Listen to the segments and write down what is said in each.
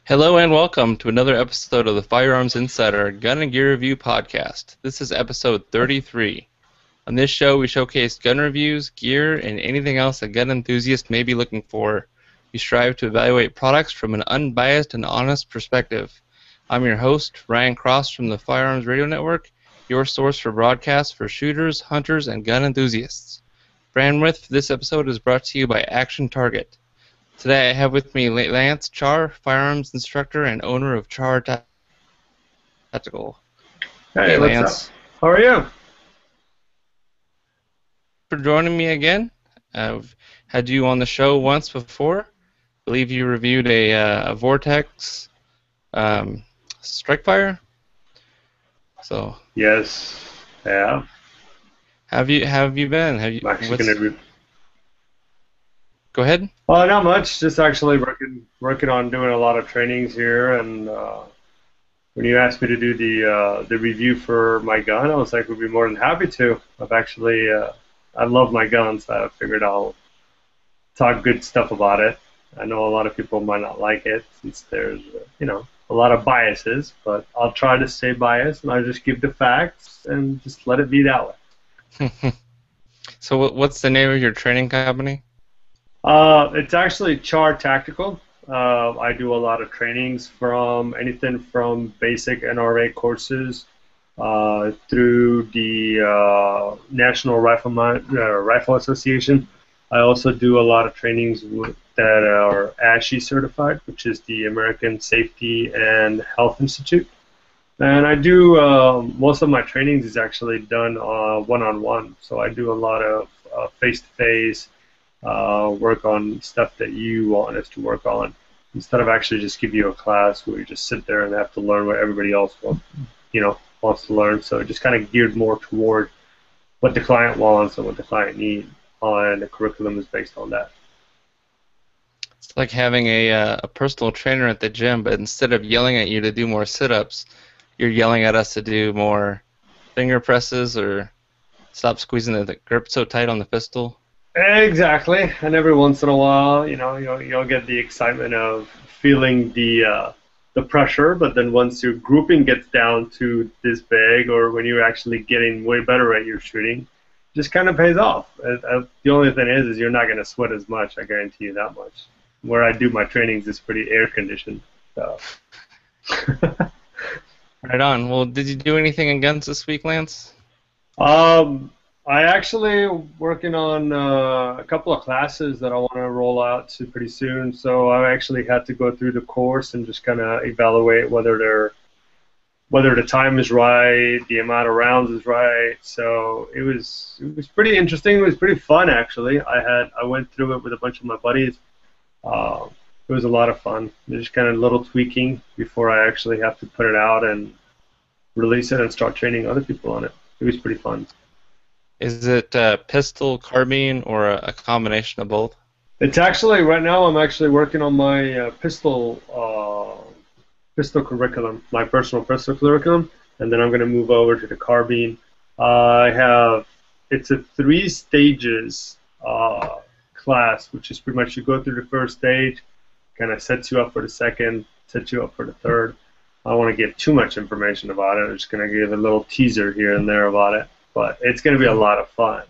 Hello and welcome to another episode of the Firearms Insider Gun and Gear Review Podcast. This is episode 33. On this show, we showcase gun reviews, gear, and anything else a gun enthusiast may be looking for. We strive to evaluate products from an unbiased and honest perspective. I'm your host, Ryan Cross from the Firearms Radio Network, your source for broadcasts for shooters, hunters, and gun enthusiasts. Bandwidth for this episode is brought to you by Action Target. Today I have with me Lance Char, firearms instructor and owner of Char Tactical. Hey, Lance. How are you? For joining me again. I've had you on the show once before. I believe you reviewed a Vortex Strikefire. So yes, yeah. Have you been? Have you? Go ahead. Not much. Just actually working on doing a lot of trainings here. And when you asked me to do the review for my gun, I was like, we'd be more than happy to. I love my guns. So I figured I'll talk good stuff about it. I know a lot of people might not like it since there's a lot of biases, but I'll try to stay biased and I'll just give the facts and just let it be that way. So what's the name of your training company? It's actually Char Tactical. I do a lot of trainings from anything from basic NRA courses through the National Rifle Association. I also do a lot of trainings that are ASHI certified, which is the American Safety and Health Institute. And I do most of my trainings is actually done one-on-one. So I do a lot of face-to-face work on stuff that you want us to work on, instead of actually just give you a class where you just sit there and have to learn what everybody else wants to learn. So it just kind of geared more toward what the client wants and what the client needs, and the curriculum is based on that. It's like having a personal trainer at the gym, but instead of yelling at you to do more sit-ups, you're yelling at us to do more finger presses or stop squeezing the grip so tight on the pistol. Exactly, and every once in a while, you'll get the excitement of feeling the pressure, but then once your grouping gets down to this big, or when you're actually getting way better at your shooting, it just kind of pays off. The only thing is you're not going to sweat as much. I guarantee you that much. Where I do my trainings is pretty air conditioned. So. Right on. Well, did you do anything in guns this week, Lance? I actually working on a couple of classes that I want to roll out to pretty soon. So I actually had to go through the course and just kind of evaluate whether the time is right, the amount of rounds is right. So it was pretty interesting. It was pretty fun actually. I went through it with a bunch of my buddies. It was a lot of fun. Just kind of little tweaking before I actually have to put it out and release it and start training other people on it. It was pretty fun. Is it pistol, carbine, or a combination of both? It's actually, right now I'm actually working on my pistol curriculum, my personal pistol curriculum, and then I'm going to move over to the carbine. It's a 3 stages class, which is pretty much you go through the first stage, kind of sets you up for the second, sets you up for the third. I don't want to give too much information about it. I'm just going to give a little teaser here and there about it. But it's going to be a lot of fun.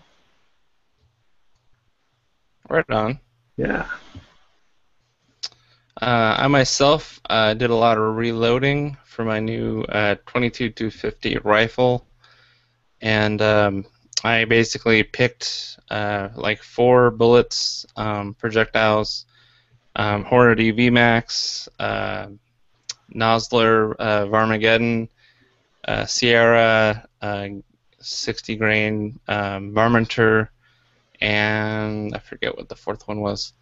Right on. Yeah. I myself did a lot of reloading for my new 22-250 rifle, and I basically picked like 4 bullets, projectiles, Hornady VMAX, Nosler Varmageddon, Sierra 60 grain Varminter, and I forget what the 4th one was.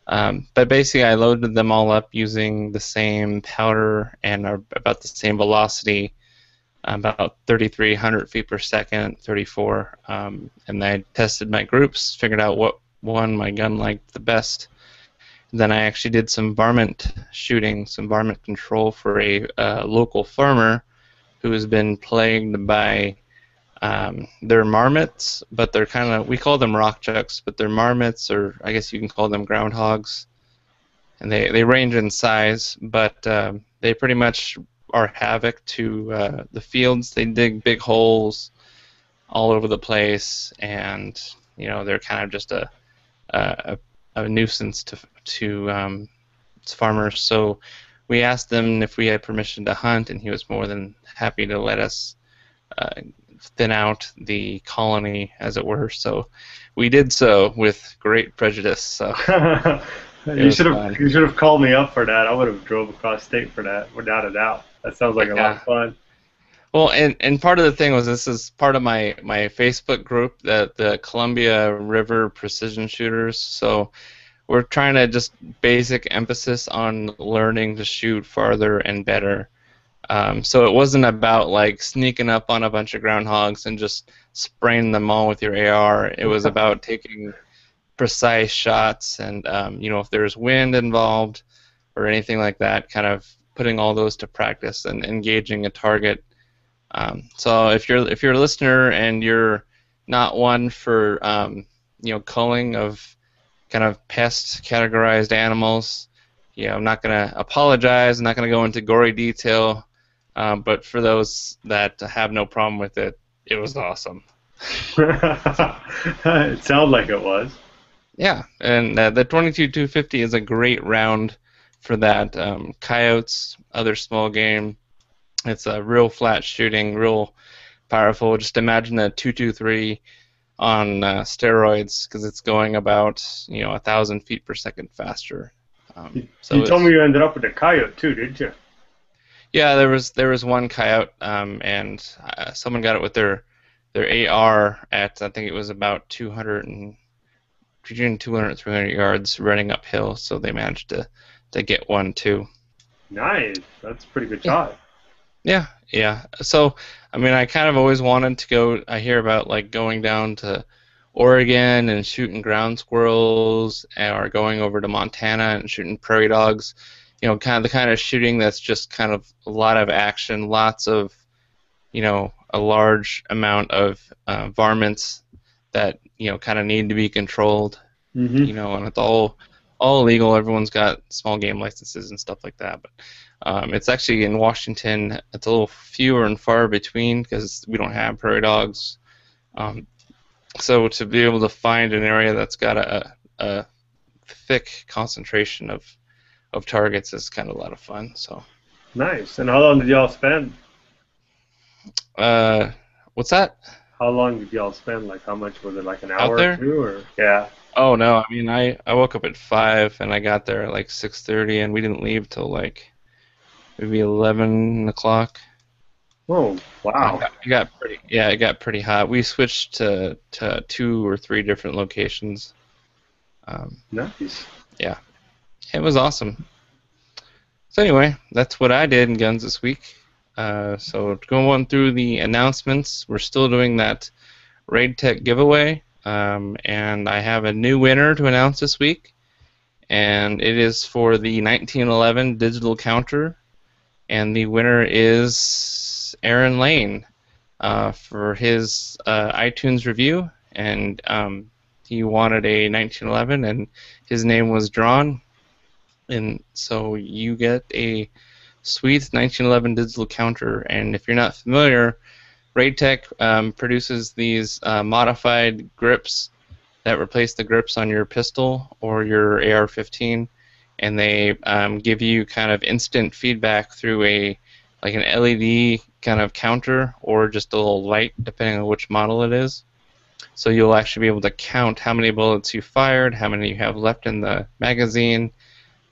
But basically I loaded them all up using the same powder and about the same velocity, about 3,300 feet per second, 34. And I tested my groups, figured out what one my gun liked the best. And then I actually did some varmint shooting, some varmint control for a local farmer who has been plagued by they're marmots, but they're kind of, we call them rock chucks, but they're marmots, or I guess you can call them groundhogs. and they range in size, but they pretty much are havoc to the fields. They dig big holes all over the place, and they're kind of just a, a nuisance to farmers. So we asked them if we had permission to hunt, and he was more than happy to let us thin out the colony, as it were. So we did so with great prejudice. So you should have called me up for that. I would have drove across state for that, without a doubt. That sounds like a lot of fun. Well, and part of the thing was, this is part of my Facebook group, the Columbia River Precision Shooters. So we're trying to just basic emphasis on learning to shoot farther and better. So it wasn't about like sneaking up on a bunch of groundhogs and just spraying them all with your AR. It was about taking precise shots, and if there's wind involved or anything like that, kind of putting all those to practice and engaging a target. So if you're a listener and you're not one for culling of kind of pest categorized animals, I'm not going to apologize. I'm not going to go into gory detail. But for those that have no problem with it, it was awesome. It sounded like it was. Yeah, and the 22-250 is a great round for that. Coyotes, other small game. It's a real flat shooting, real powerful. Just imagine a 223 on steroids, because it's going about 1,000 feet per second faster. So you told me you ended up with a coyote too, didn't you? Yeah, there was one coyote, and someone got it with their AR at, I think it was about 200 and 300 yards running uphill, so they managed to get one too. Nice, that's a pretty good shot. Yeah. So, I mean, I kind of always wanted to go. I hear about like going down to Oregon and shooting ground squirrels, or going over to Montana and shooting prairie dogs. Kind of the kind of shooting that's just kind of a lot of action, lots of, a large amount of varmints that kind of need to be controlled. Mm-hmm. And it's all illegal. Everyone's got small game licenses and stuff like that, but it's actually in Washington. It's a little fewer and far between because we don't have prairie dogs. So to be able to find an area that's got a thick concentration of targets is kind of a lot of fun. So nice. And how long did y'all spend? What's that? How long did y'all spend? Like, how much was it? Like an hour Out there? Or two, or yeah? Oh no, I mean I woke up at 5 and I got there at like 6:30, and we didn't leave till like maybe 11 o'clock. Oh wow! It got pretty hot. We switched to 2 or 3 different locations. Nice. Yeah, it was awesome. So anyway, that's what I did in guns this week. So going through the announcements, we're still doing that Raid Tech giveaway, and I have a new winner to announce this week, and it is for the 1911 digital counter, and the winner is Aaron Lane for his iTunes review, and he wanted a 1911, and his name was drawn, and so you get a sweet 1911 digital counter. And if you're not familiar, Raid Tech produces these modified grips that replace the grips on your pistol or your AR-15, and they give you kind of instant feedback through an LED kind of counter, or just a little light depending on which model it is. So you'll actually be able to count how many bullets you fired, how many you have left in the magazine,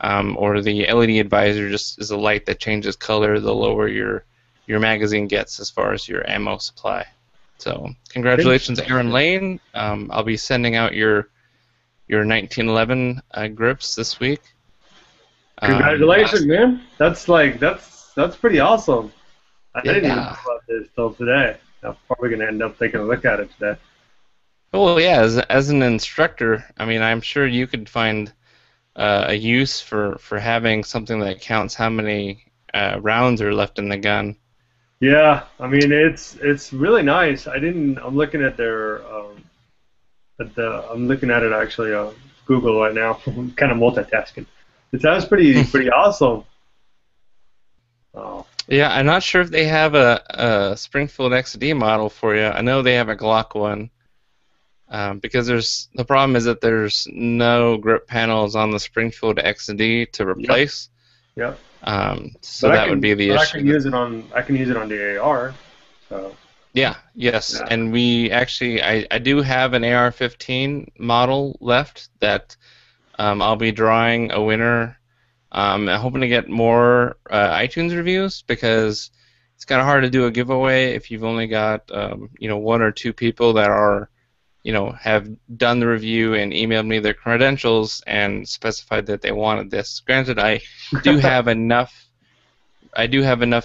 or the LED advisor just is a light that changes color the lower your magazine gets as far as your ammo supply. So congratulations, Aaron Lane. I'll be sending out your 1911 grips this week. Congratulations, man. That's pretty awesome. I didn't even know about this till today. I'm probably going to end up taking a look at it today. Well, yeah, as an instructor, I mean, I'm sure you could find a use for having something that counts how many rounds are left in the gun. Yeah, I mean it's really nice. I'm looking at their I'm looking at it actually on Google right now. I'm kind of multitasking. It sounds pretty awesome. Oh. Yeah, I'm not sure if they have a Springfield XD model for you. I know they have a Glock one. Because the problem is that there's no grip panels on the Springfield XD to Yep. replace. Yep. So that would be the I issue. can use it on the AR. So. Yeah, yes, Yeah. and we actually, I do have an AR-15 model left that I'll be drawing a winner. I'm hoping to get more iTunes reviews because it's kind of hard to do a giveaway if you've only got one or two people that are have done the review and emailed me their credentials and specified that they wanted this. Granted, I do have enough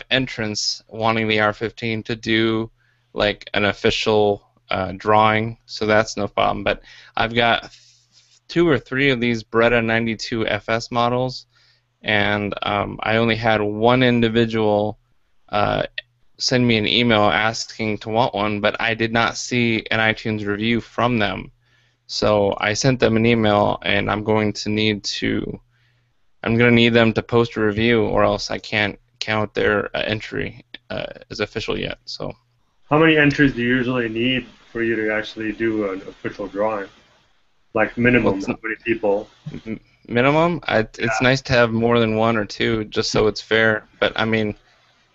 entrants wanting the R15 to do like an official drawing, so that's no problem. But I've got 2 or 3 of these Beretta 92 FS models, and I only had one individual send me an email asking to want one, but I did not see an iTunes review from them. So I sent them an email, and I'm going to need them to post a review, or else I can't count their entry as official yet. So, how many entries do you usually need for you to actually do an official drawing? Like minimum, how many people? Minimum? It's nice to have more than 1 or 2, just so it's fair. But I mean,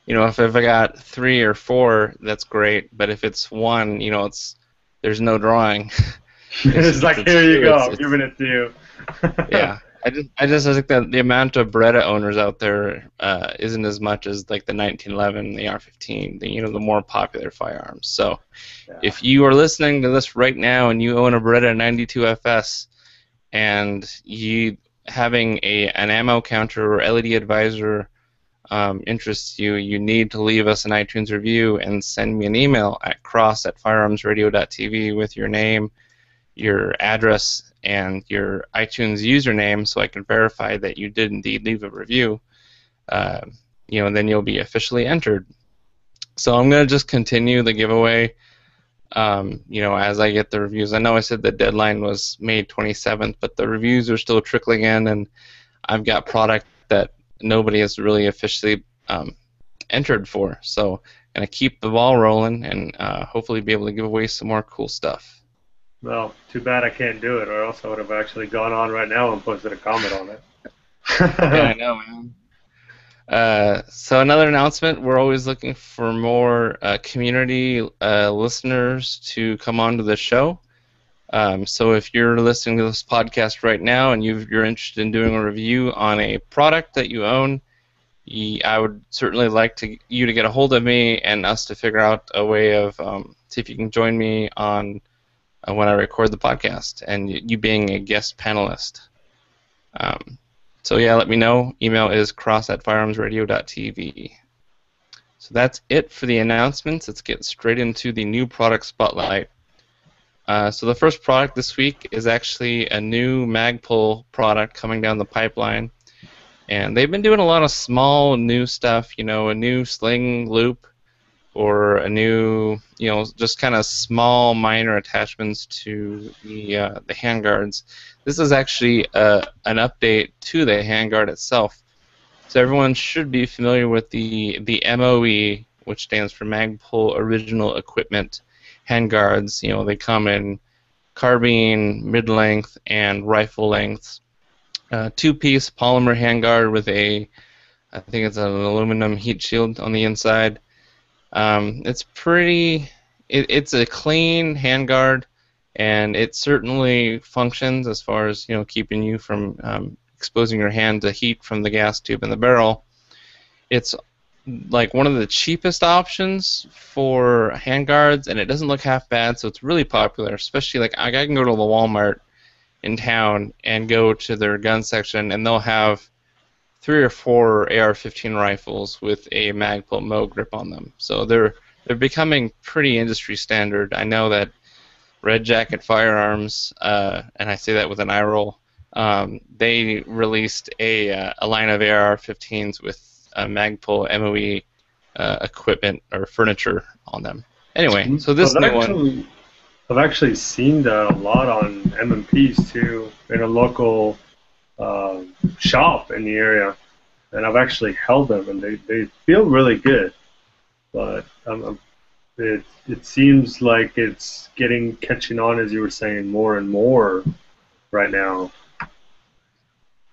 if I got 3 or 4, that's great. But if it's 1, there's no drawing. It's like, here you go, I'm giving it to you. Yeah. I just think that the amount of Beretta owners out there isn't as much as like the 1911, the R15, the more popular firearms. So, if you are listening to this right now and you own a Beretta 92 FS, and you having an ammo counter or LED advisor interests you, you need to leave us an iTunes review and send me an email at cross@firearmsradio.tv with your name, your address, and your iTunes username, so I can verify that you did indeed leave a review. And then you'll be officially entered. So I'm going to just continue the giveaway, as I get the reviews. I know I said the deadline was May 27th, but the reviews are still trickling in, and I've got product that nobody has really officially entered for. So I'm going to keep the ball rolling and hopefully be able to give away some more cool stuff. Well, too bad I can't do it, or else I would have actually gone on right now and posted a comment on it. Yeah, I know, man. So another announcement, we're always looking for more community listeners to come onto the show. So if you're listening to this podcast right now and you're interested in doing a review on a product that you own, I would certainly like you to get a hold of me and us to figure out a way of see if you can join me on when I record the podcast, and you being a guest panelist. So yeah, let me know. Email is cross@firearmsradio.tv. So that's it for the announcements. Let's get straight into the new product spotlight. So the first product this week is actually a new Magpul product coming down the pipeline. And they've been doing a lot of small new stuff, a new sling loop, or a new, just kind of small minor attachments to the handguards. This is actually an update to the handguard itself. So everyone should be familiar with the MOE, which stands for Magpul Original Equipment handguards. They come in carbine, mid-length, and rifle lengths. 2-piece polymer handguard with I think it's an aluminum heat shield on the inside. It's pretty. It's a clean handguard, and it certainly functions as far as keeping you from exposing your hand to heat from the gas tube in the barrel. It's like one of the cheapest options for handguards, and it doesn't look half bad, so it's really popular. Especially like I can go to the Walmart in town and go to their gun section, and they'll have 3 or 4 AR-15 rifles with a Magpul Mo grip on them. So they're becoming pretty industry standard. I know that Red Jacket Firearms, and I say that with an eye roll, they released a line of AR-15s with Magpul MOE equipment or furniture on them. Anyway, so this new one. I've actually seen that a lot on M&Ps too, in a local shop in the area, and I've actually held them, and they feel really good. But it seems like it's catching on, as you were saying, more and more right now.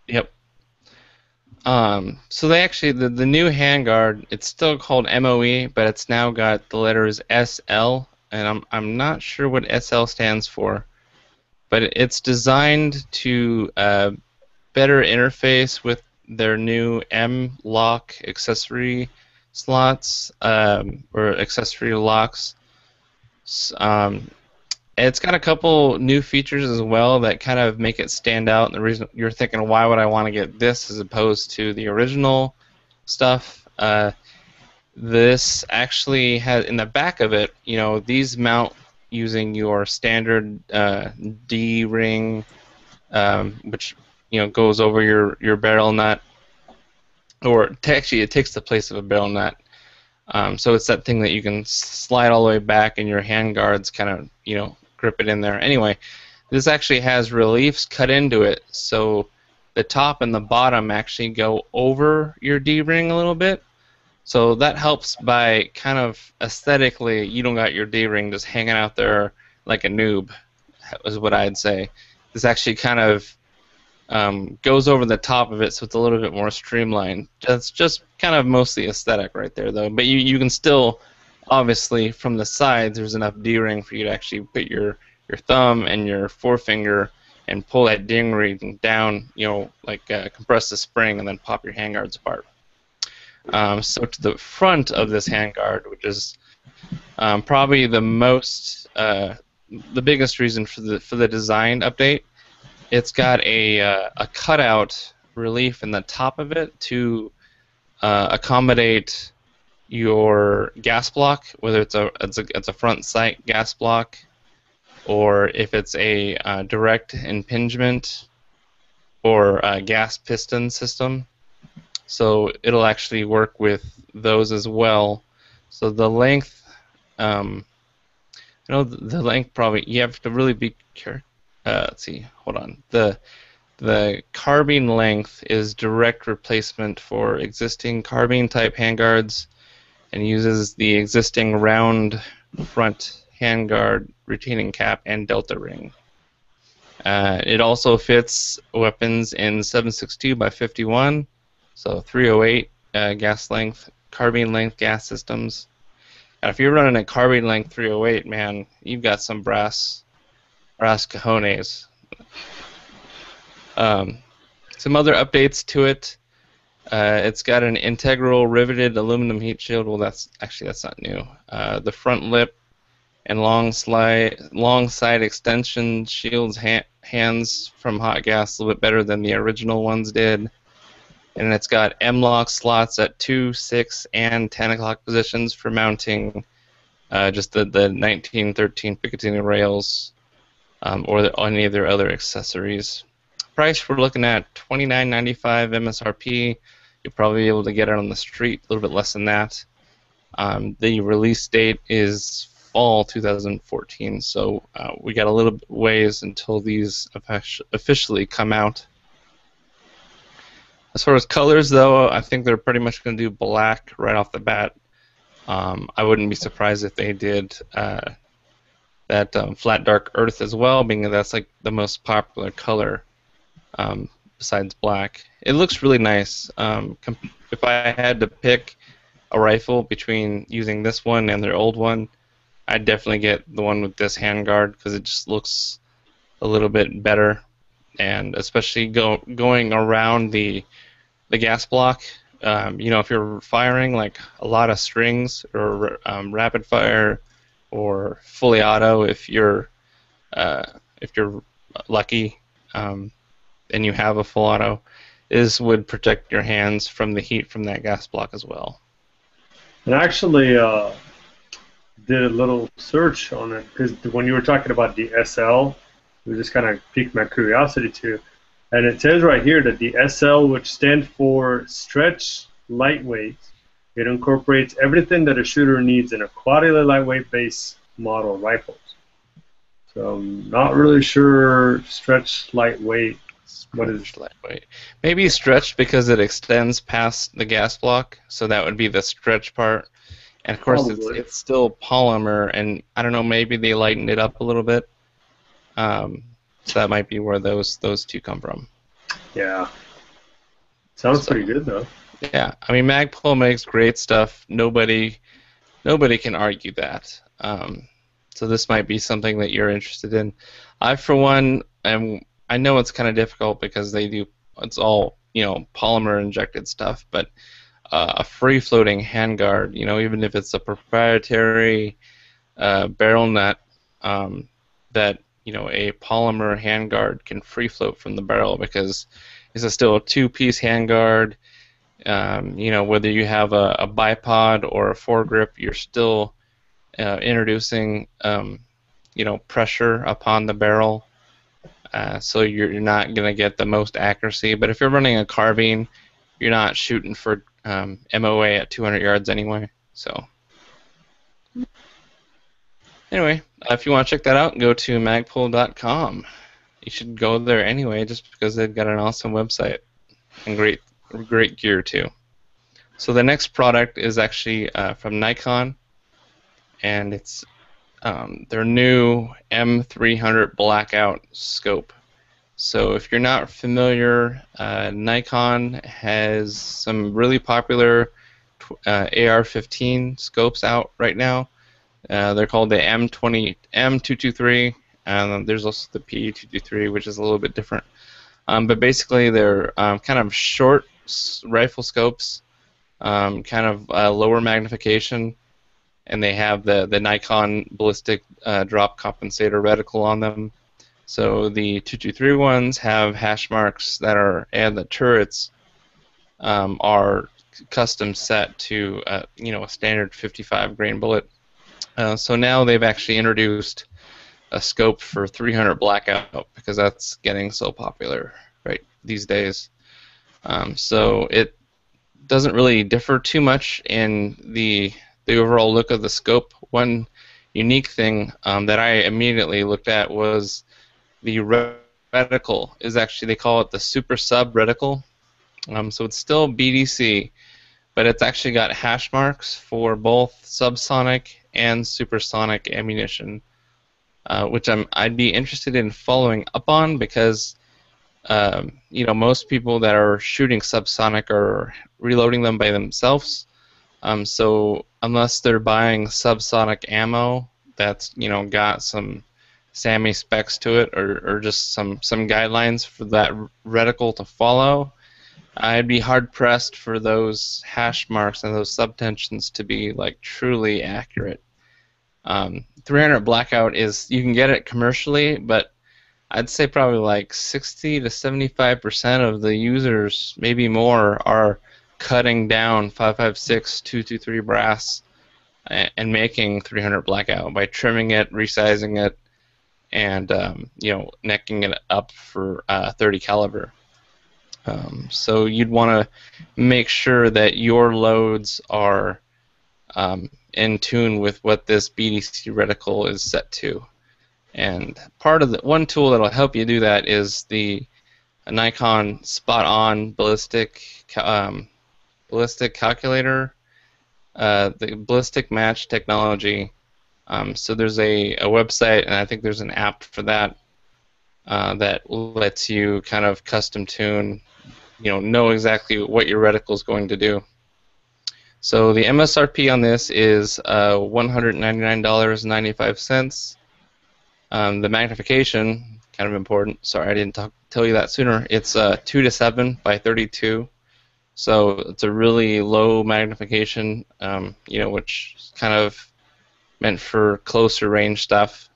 Yep. So they actually, the new handguard, it's still called MOE, but it's now got the letters SL, and I'm not sure what SL stands for, but it's designed to better interface with their new M-lock accessory slots, or accessory locks. It's got a couple new features as well that kind of make it stand out. And the reason you're thinking, why would I want to get this as opposed to the original stuff? This actually has, in the back of it, these mount using your standard D-ring, which goes over your barrel nut, or actually it takes the place of a barrel nut. So it's that thing that you can slide all the way back, and your handguards kind of grip it in there. Anyway, this actually has reliefs cut into it, so the top and the bottom actually go over your D-ring a little bit. So that helps by kind of aesthetically, you don't got your D-ring just hanging out there like a noob, is what I'd say. This actually kind of goes over the top of it, so it's a little bit more streamlined. That's just kind of mostly aesthetic right there, though. But you can still, obviously, from the sides, there's enough D-ring for you to actually put your thumb and your forefinger and pull that D-ring down, compress the spring and then pop your handguards apart. So to the front of this handguard, which is probably the biggest reason for the design update, it's got a cutout relief in the top of it to accommodate your gas block, whether it's a front sight gas block, or if it's a direct impingement or a gas piston system. So it'll actually work with those as well. So the length, the length probably, you have to really be careful. Let's see, hold on. The carbine length is direct replacement for existing carbine type handguards, and uses the existing round front handguard retaining cap and delta ring. It also fits weapons in 7.62 by 51, so 308 gas length, carbine length gas systems. Now, if you're running a carbine length 308, man, you've got some brass cojones. Some other updates to it. It's got an integral riveted aluminum heat shield. Well, that's not new. The front lip and long side extension shields hands from hot gas a little bit better than the original ones did. And it's got M-lock slots at 2, 6, and 10 o'clock positions for mounting just the 1913 Picatinny rails, or any of their other accessories. Price, we're looking at $29.95 MSRP. You'll probably be able to get it on the street, a little bit less than that. The release date is fall 2014, so we got a little bit ways until these officially come out. As far as colors, though, I think they're pretty much going to do black right off the bat. I wouldn't be surprised if they did that flat dark earth as well, being that that's like the most popular color besides black. It looks really nice. If I had to pick a rifle between using this one and their old one, I'd definitely get the one with this handguard because it just looks a little bit better, and especially going around the gas block. If you're firing like a lot of strings or rapid fire or fully auto, if you're lucky, and you have a full auto, this would protect your hands from the heat from that gas block as well. And I actually did a little search on it because when you were talking about the SL, it just kind of piqued my curiosity too. And it says right here that the SL, which stands for Stretch Lightweight, it incorporates everything that a shooter needs in a quality lightweight base model rifles. So I'm not really sure Stretch Lightweight What is? Stretched lightweight. Maybe stretched because it extends past the gas block, so that would be the stretch part. And of course, Probably. it's still polymer, and I don't know, maybe they lightened it up a little bit. So that might be where those two come from. Yeah. Sounds So, pretty good though. yeah, I mean, Magpul makes great stuff. Nobody can argue that. So this might be something that you're interested in. I, for one, I know it's kind of difficult because it's all, polymer injected stuff, but a free floating handguard, even if it's a proprietary barrel nut, that, a polymer handguard can free float from the barrel because it's still a two-piece handguard. Whether you have a bipod or a foregrip, you're still introducing, pressure upon the barrel, so you're not going to get the most accuracy. But if you're running a carbine, you're not shooting for MOA at 200 yards anyway. So anyway, if you want to check that out, go to magpul.com. You should go there anyway, just because they've got an awesome website and great gear too. So the next product is actually from Nikon, and it's their new M300 blackout scope. So if you're not familiar, Nikon has some really popular AR-15 scopes out right now. They're called the M223, and there's also the P223, which is a little bit different. But basically, they're kind of short rifle scopes, kind of lower magnification, and they have the Nikon ballistic drop compensator reticle on them. So the 223 ones have hash marks and the turrets are custom set to a standard 55 grain bullet. So now they've actually introduced a scope for 300 blackout because that's getting so popular right these days. So it doesn't really differ too much in the overall look of the scope. One unique thing that I immediately looked at was the reticle. Is actually, they call it the super sub reticle. So it's still BDC, but it's actually got hash marks for both subsonic and supersonic ammunition, which I'd be interested in following up on because most people that are shooting subsonic are reloading them by themselves. So unless they're buying subsonic ammo that's got some SAMI specs to it or just some guidelines for that reticle to follow, I'd be hard pressed for those hash marks and those subtensions to be like truly accurate. 300 blackout you can get it commercially, but I'd say probably like 60 to 75% of the users, maybe more, are cutting down 5.56, 223 brass and making 300 blackout by trimming it, resizing it, and necking it up for 30 caliber. So you'd want to make sure that your loads are in tune with what this BDC reticle is set to. And part of one tool that'll help you do that is the Nikon spot-on ballistic calculator, the ballistic match technology. So there's a website, and I think there's an app for that that lets you kind of custom tune, know exactly what your reticle is going to do. So the MSRP on this is $199.95. The magnification, kind of important. Sorry, I didn't tell you that sooner. It's 2:7 by 32, so it's a really low magnification, which is kind of meant for closer range stuff.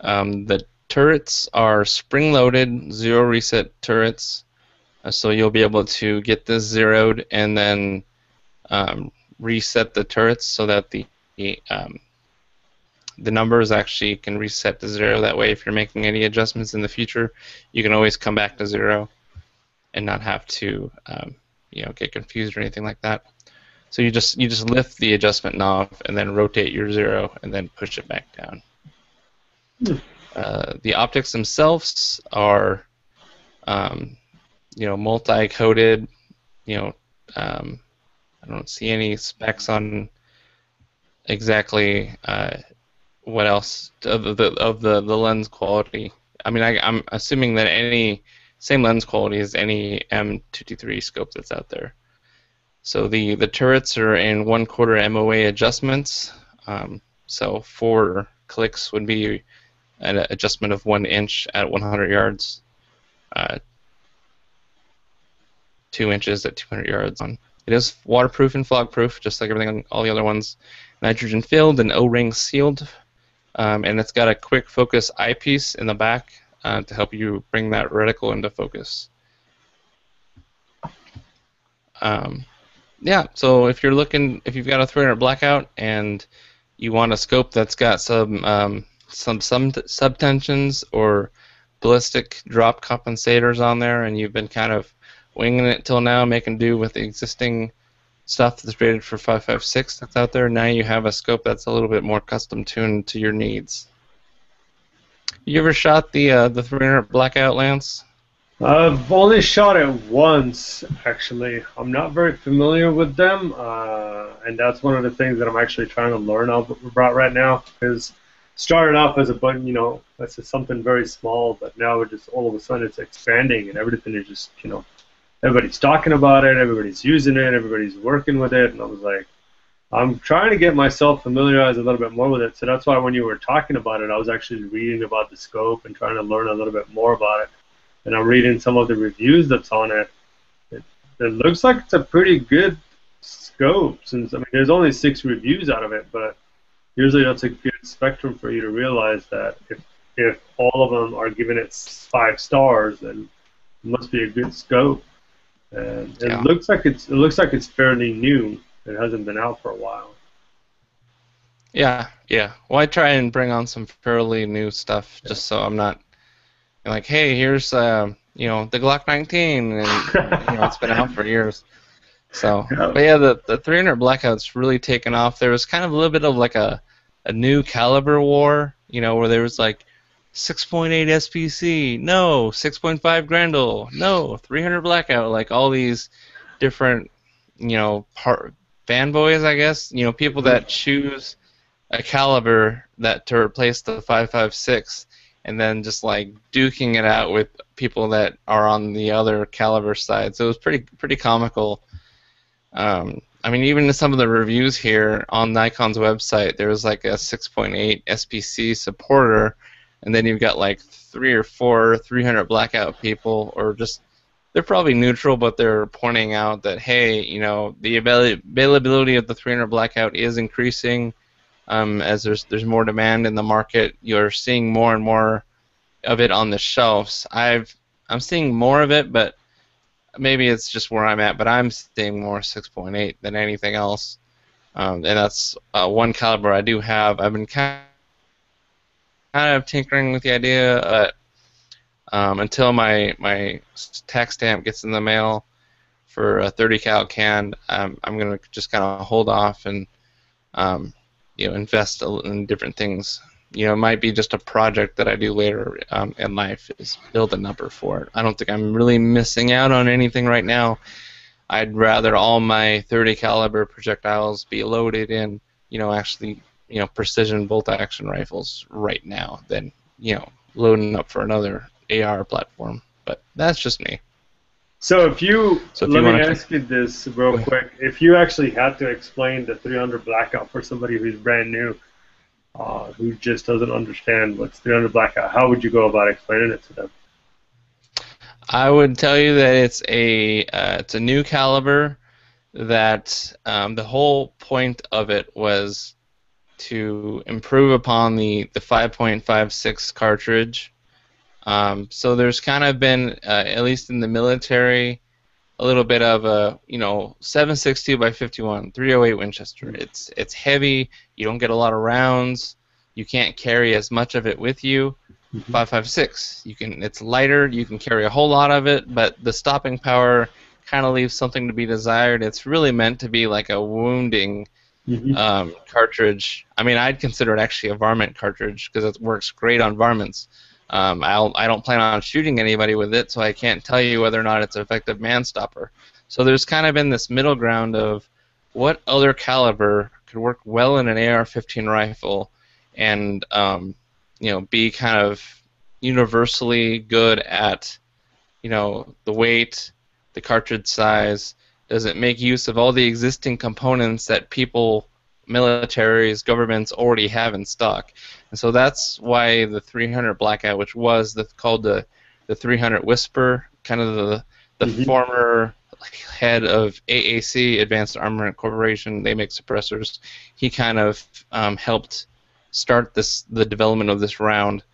The turrets are spring-loaded, zero reset turrets, so you'll be able to get this zeroed and then reset the turrets so that the numbers actually can reset to zero. That way, if you're making any adjustments in the future, you can always come back to zero and not have to get confused or anything like that. So you just lift the adjustment knob and then rotate your zero and then push it back down. The optics themselves are multi-coated. I don't see any specs on exactly what else of the lens quality. I mean, I'm assuming that any same lens quality as any M223 scope that's out there. So the turrets are in 1/4 MOA adjustments. So 4 clicks would be an adjustment of 1 inch at 100 yards, 2 inches at 200 yards. It is waterproof and fog-proof, just like everything on all the other ones. Nitrogen filled and O-ring sealed, and it's got a quick focus eyepiece in the back to help you bring that reticle into focus. Yeah, so if you've got a 300 blackout and you want a scope that's got some subtensions or ballistic drop compensators on there, and you've been kind of winging it till now, making do with the existing stuff that's rated for 5.56 that's out there, now you have a scope that's a little bit more custom tuned to your needs. You ever shot the 300 blackout, Lance? I've only shot it once, actually. I'm not very familiar with them, and that's one of the things that I'm actually trying to learn about right now. Because started off as that's just something very small, but now it just all of a sudden it's expanding, and everything is just everybody's talking about it, everybody's using it, everybody's working with it, and I was like, I'm trying to get myself familiarized a little bit more with it. So that's why when you were talking about it, I was actually reading about the scope and trying to learn a little bit more about it. And I'm reading some of the reviews that's on it. It looks like it's a pretty good scope, since there's only 6 reviews out of it, but usually that's a good spectrum for you to realize that if all of them are giving it 5 stars, then it must be a good scope. And it looks like it's fairly new. It hasn't been out for a while. Yeah. Well, I try and bring on some fairly new stuff, just so I'm not like, hey, here's the Glock 19, and it's been out for years. So, but yeah, the 300 blackout's really taken off. There was kind of a little bit of like a new caliber war, where there was like 6.8 SPC, no, 6.5 Grendel, no, 300 blackout, like all these different, fanboys, I guess, people that choose a caliber to replace the 5.56, and then just like duking it out with people that are on the other caliber side. So it was pretty comical. Even in some of the reviews here on Nikon's website, there was like a 6.8 SPC supporter, and then you've got like 3 or 4 300 blackout people, or just they're probably neutral, but they're pointing out that, hey, the availability of the 300 blackout is increasing as there's more demand in the market. You're seeing more and more of it on the shelves. I'm seeing more of it, but maybe it's just where I'm at. But I'm seeing more 6.8 than anything else, and that's one caliber I do have. I've been kind of tinkering with the idea, but until my tax stamp gets in the mail for a 30 cal can, I'm gonna just kind of hold off and invest in different things. It might be just a project that I do later in life, is build a number for it. I don't think I'm really missing out on anything right now. I'd rather all my 30 caliber projectiles be loaded in, actually, precision bolt action rifles right now than, loading up for another AR platform. But that's just me. So let me ask you this real quick. If you actually had to explain the 300 blackout for somebody who's brand new, who just doesn't understand what's 300 blackout, how would you go about explaining it to them? I would tell you that it's a new caliber, that the whole point of it was to improve upon the 5.56 cartridge. So there's kind of been, at least in the military, a little bit of a 7.62 by 51, 308 Winchester. It's heavy. You don't get a lot of rounds. You can't carry as much of it with you. 5.56. It's lighter. You can carry a whole lot of it, but the stopping power kind of leaves something to be desired. It's really meant to be like a wounding cartridge. I'd consider it actually a varmint cartridge because it works great on varmints. I don't plan on shooting anybody with it, so I can't tell you whether or not it's an effective man stopper. So there's kind of been this middle ground of what other caliber could work well in an AR-15 rifle and be kind of universally good at the weight, the cartridge size. Does it make use of all the existing components that people, militaries, governments already have in stock? And so that's why the 300 Blackout, which was called the 300 Whisper, kind of the former head of AAC, Advanced Armament Corporation, they make suppressors. He kind of helped start the development of this round.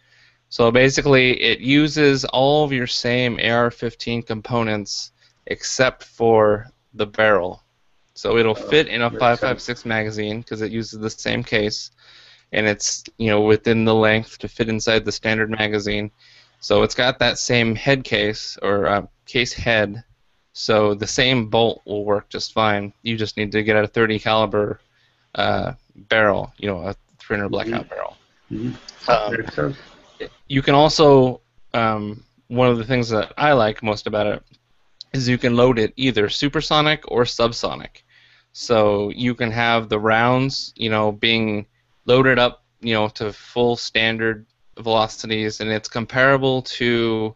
So basically, it uses all of your same AR-15 components except for the barrel. So it'll fit in a 5.56 magazine because it uses the same case, and it's within the length to fit inside the standard magazine. So it's got that same head case or case head. So the same bolt will work just fine. You just need to get a 30 caliber barrel, a 300 Blackout barrel. You can also, one of the things that I like most about it is you can load it either supersonic or subsonic. So you can have the rounds, being loaded up, to full standard velocities, and it's comparable to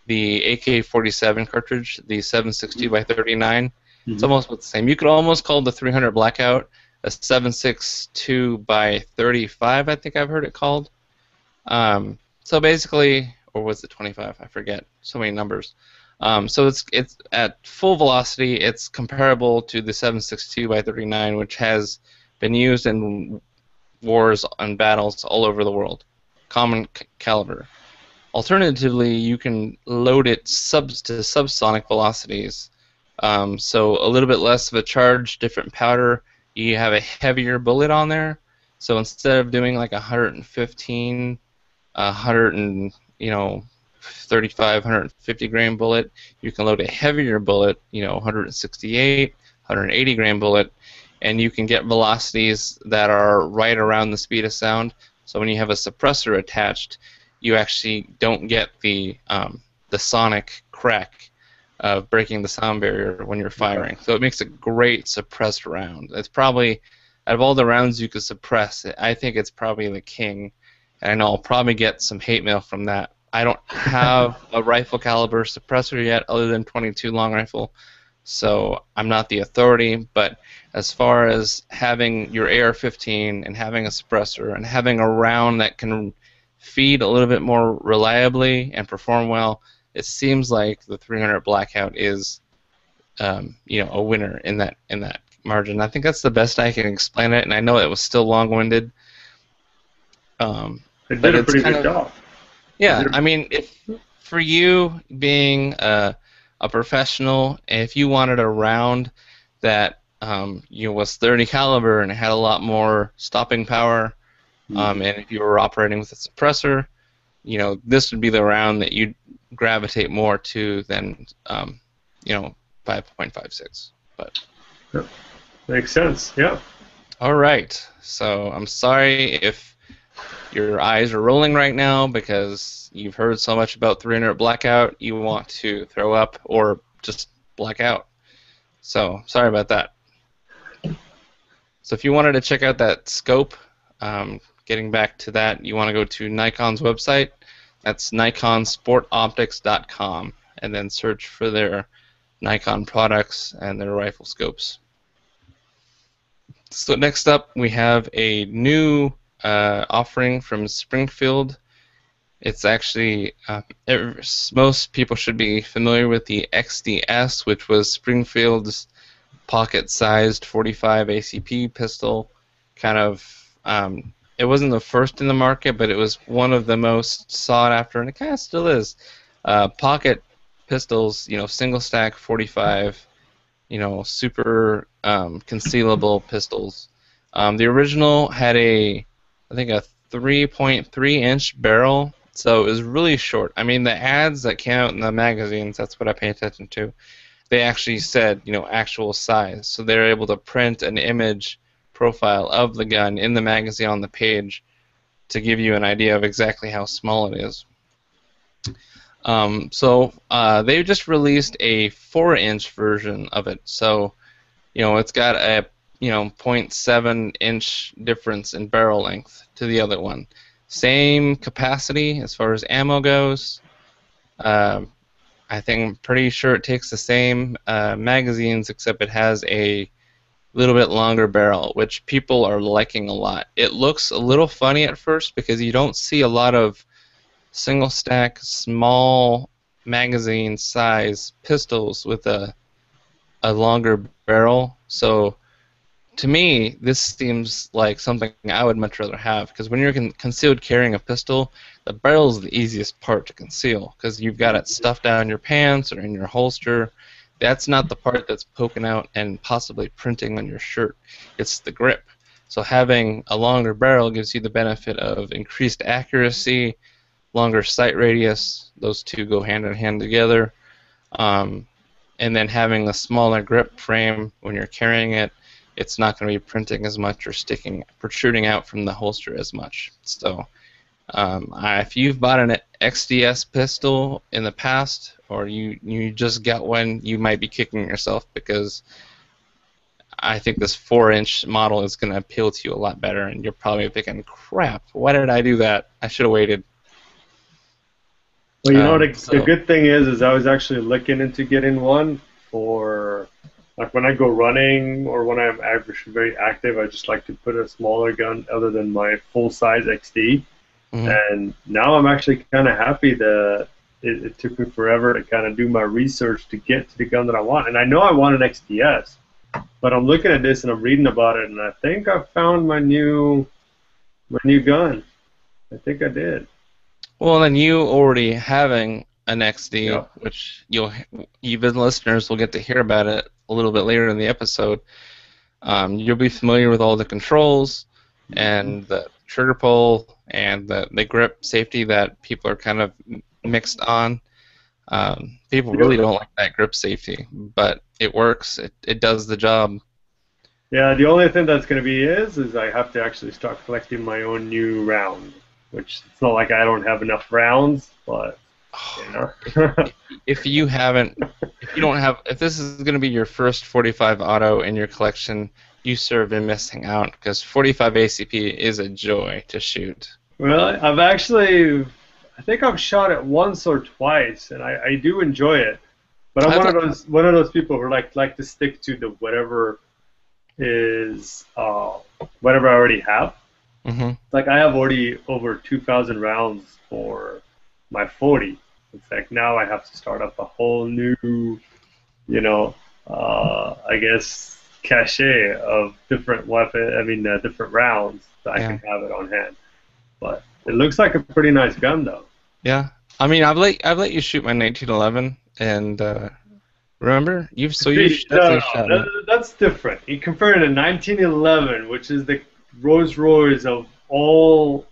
the AK-47 cartridge, the 7.62 by 39. It's almost the same. You could almost call the 300 Blackout a 7.62 by 35, I think I've heard it called. So basically, or was it 25? I forget. So many numbers. So it's at full velocity. It's comparable to the 7.62 by 39, which has been used in wars and battles all over the world. Common caliber. Alternatively, you can load it to subsonic velocities. So a little bit less of a charge, different powder. You have a heavier bullet on there. So instead of doing like 115, 35, 150 grain bullet, you can load a heavier bullet, 168, 180 grain bullet, and you can get velocities that are right around the speed of sound. So when you have a suppressor attached, you actually don't get the sonic crack of breaking the sound barrier when you're firing. So it makes a great suppressed round. It's probably, out of all the rounds you could suppress, I think it's probably the king. And I know I'll probably get some hate mail from that. I don't have a rifle caliber suppressor yet other than .22 long rifle, so I'm not the authority. But as far as having your AR-15 and having a suppressor and having a round that can feed a little bit more reliably and perform well, it seems like the 300 Blackout is a winner in that margin. I think that's the best I can explain it, and I know it was still long-winded. It did a pretty good job. Yeah, I mean, if for you being a professional, if you wanted a round that was 30 caliber and it had a lot more stopping power, and if you were operating with a suppressor, this would be the round that you'd gravitate more to than 5.56. But yeah. Makes sense. Yeah. All right. So I'm sorry if your eyes are rolling right now because you've heard so much about 300 Blackout, you want to throw up or just black out. So, sorry about that. So if you wanted to check out that scope, getting back to that, you want to go to Nikon's website. That's nikonsportoptics.com, and then search for their Nikon products and their rifle scopes. So next up, we have a new offering from Springfield. It's actually, most people should be familiar with the XDS, which was Springfield's pocket-sized 45 ACP pistol. Kind of, it wasn't the first in the market, but it was one of the most sought after, and it kind of still is. Pocket pistols, single stack 45, super concealable pistols. The original had I think a 3.3-inch barrel, so it was really short. I mean, the ads that came out in the magazines, that's what I pay attention to, they actually said, actual size. So they're able to print an image profile of the gun in the magazine on the page to give you an idea of exactly how small it is. They just released a 4-inch version of it. So, it's got a, 0.7-inch difference in barrel length to the other one. Same capacity as far as ammo goes. I think I'm pretty sure it takes the same magazines, except it has a little bit longer barrel, which people are liking a lot. It looks a little funny at first because you don't see a lot of single stack, small magazine size pistols with a longer barrel. So to me, this seems like something I would much rather have, because when you're concealed carrying a pistol, the barrel is the easiest part to conceal because you've got it stuffed down your pants or in your holster. That's not the part that's poking out and possibly printing on your shirt. It's the grip. So having a longer barrel gives you the benefit of increased accuracy, longer sight radius. Those two go hand in hand together. And then having a smaller grip frame when you're carrying it, it's not going to be printing as much or protruding out from the holster as much. So if you've bought an XDS pistol in the past, or you just got one, you might be kicking yourself, because I think this 4-inch model is going to appeal to you a lot better, and you're probably thinking, crap, why did I do that? I should have waited. Well, the good thing is I was actually looking into getting one for, like, when I go running or when I'm very active. I just like to put a smaller gun other than my full-size XD. Mm-hmm. And now I'm actually kind of happy that it took me forever to kind of do my research to get to the gun that I want. And I know I want an XDS, but I'm looking at this and I'm reading about it, and I think I found my new gun. I think I did. Well, then you already having an XD, yeah, which you listeners will get to hear about it a little bit later in the episode. You'll be familiar with all the controls and the trigger pull and the grip safety that people are kind of mixed on. People really don't like that grip safety, but it works. It does the job. Yeah, the only thing that's going to be is I have to actually start collecting my own new round, which it's not like I don't have enough rounds, but if this is going to be your first 45 auto in your collection, you sure have been missing out, because 45 ACP is a joy to shoot. Well, I think I've shot it once or twice, and I do enjoy it. But I'm one of those people who like to stick to the whatever I already have. Mm-hmm. Like, I have already over 2,000 rounds for my 40. It's like now I have to start up a whole new, I guess, cache of different different rounds that I can have it on hand. But it looks like a pretty nice gun, though. Yeah, I mean, I've let you shoot my 1911, and remember, that's different. You compare it to 1911, which is the Rolls Royce of all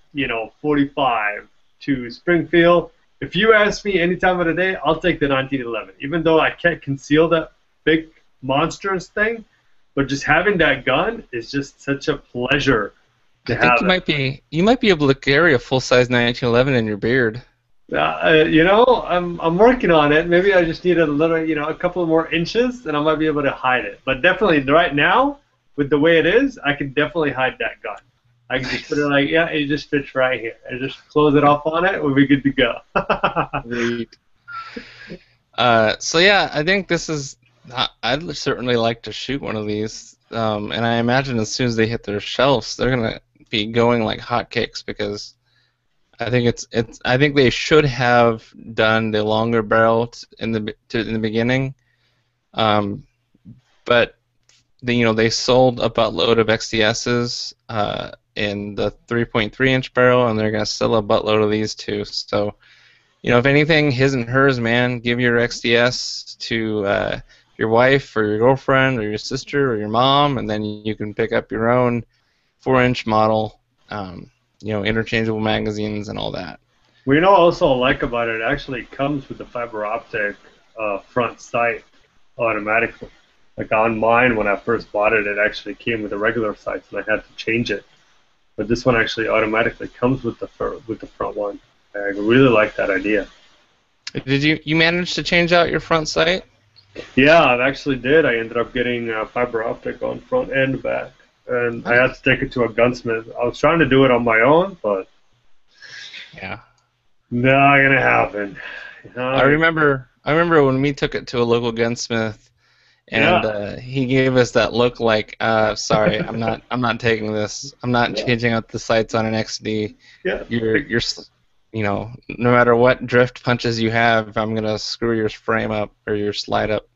45, to Springfield. If you ask me any time of the day, I'll take the 1911, even though I can't conceal that big monstrous thing. But just having that gun is just such a pleasure to have. I think you might be able to carry a full-size 1911 in your beard. I'm working on it. Maybe I just need a couple more inches, and I might be able to hide it. But definitely right now, with the way it is, I can definitely hide that gun. I can just put it it just fits right here. I just close it off on it, we'll be good to go. Great. I think this is. I'd certainly like to shoot one of these, and I imagine as soon as they hit their shelves, they're gonna be going like hotcakes, because I think I think they should have done the longer barrel in the beginning, but they sold a buttload of XDSs in the 3.3-inch barrel, and they're gonna sell a buttload of these too. So, if anything, his and hers, man, give your XDS to your wife or your girlfriend or your sister or your mom, and then you can pick up your own 4-inch model. Interchangeable magazines and all that. We also like about it actually comes with the fiber optic front sight automatically. Like on mine, when I first bought it, it actually came with the regular sights, and I had to change it. But this one actually automatically comes with the front one. I really like that idea. Did you manage to change out your front sight? Yeah, I actually did. I ended up getting fiber optic on front and back, and I had to take it to a gunsmith. I was trying to do it on my own, but Yeah. not gonna happen. You know, I remember when we took it to a local gunsmith, and yeah, he gave us that look like, sorry, I'm not taking this. I'm not yeah, changing out the sights on an XD. yeah. No matter what drift punches you have, I'm gonna screw your frame up or your slide up.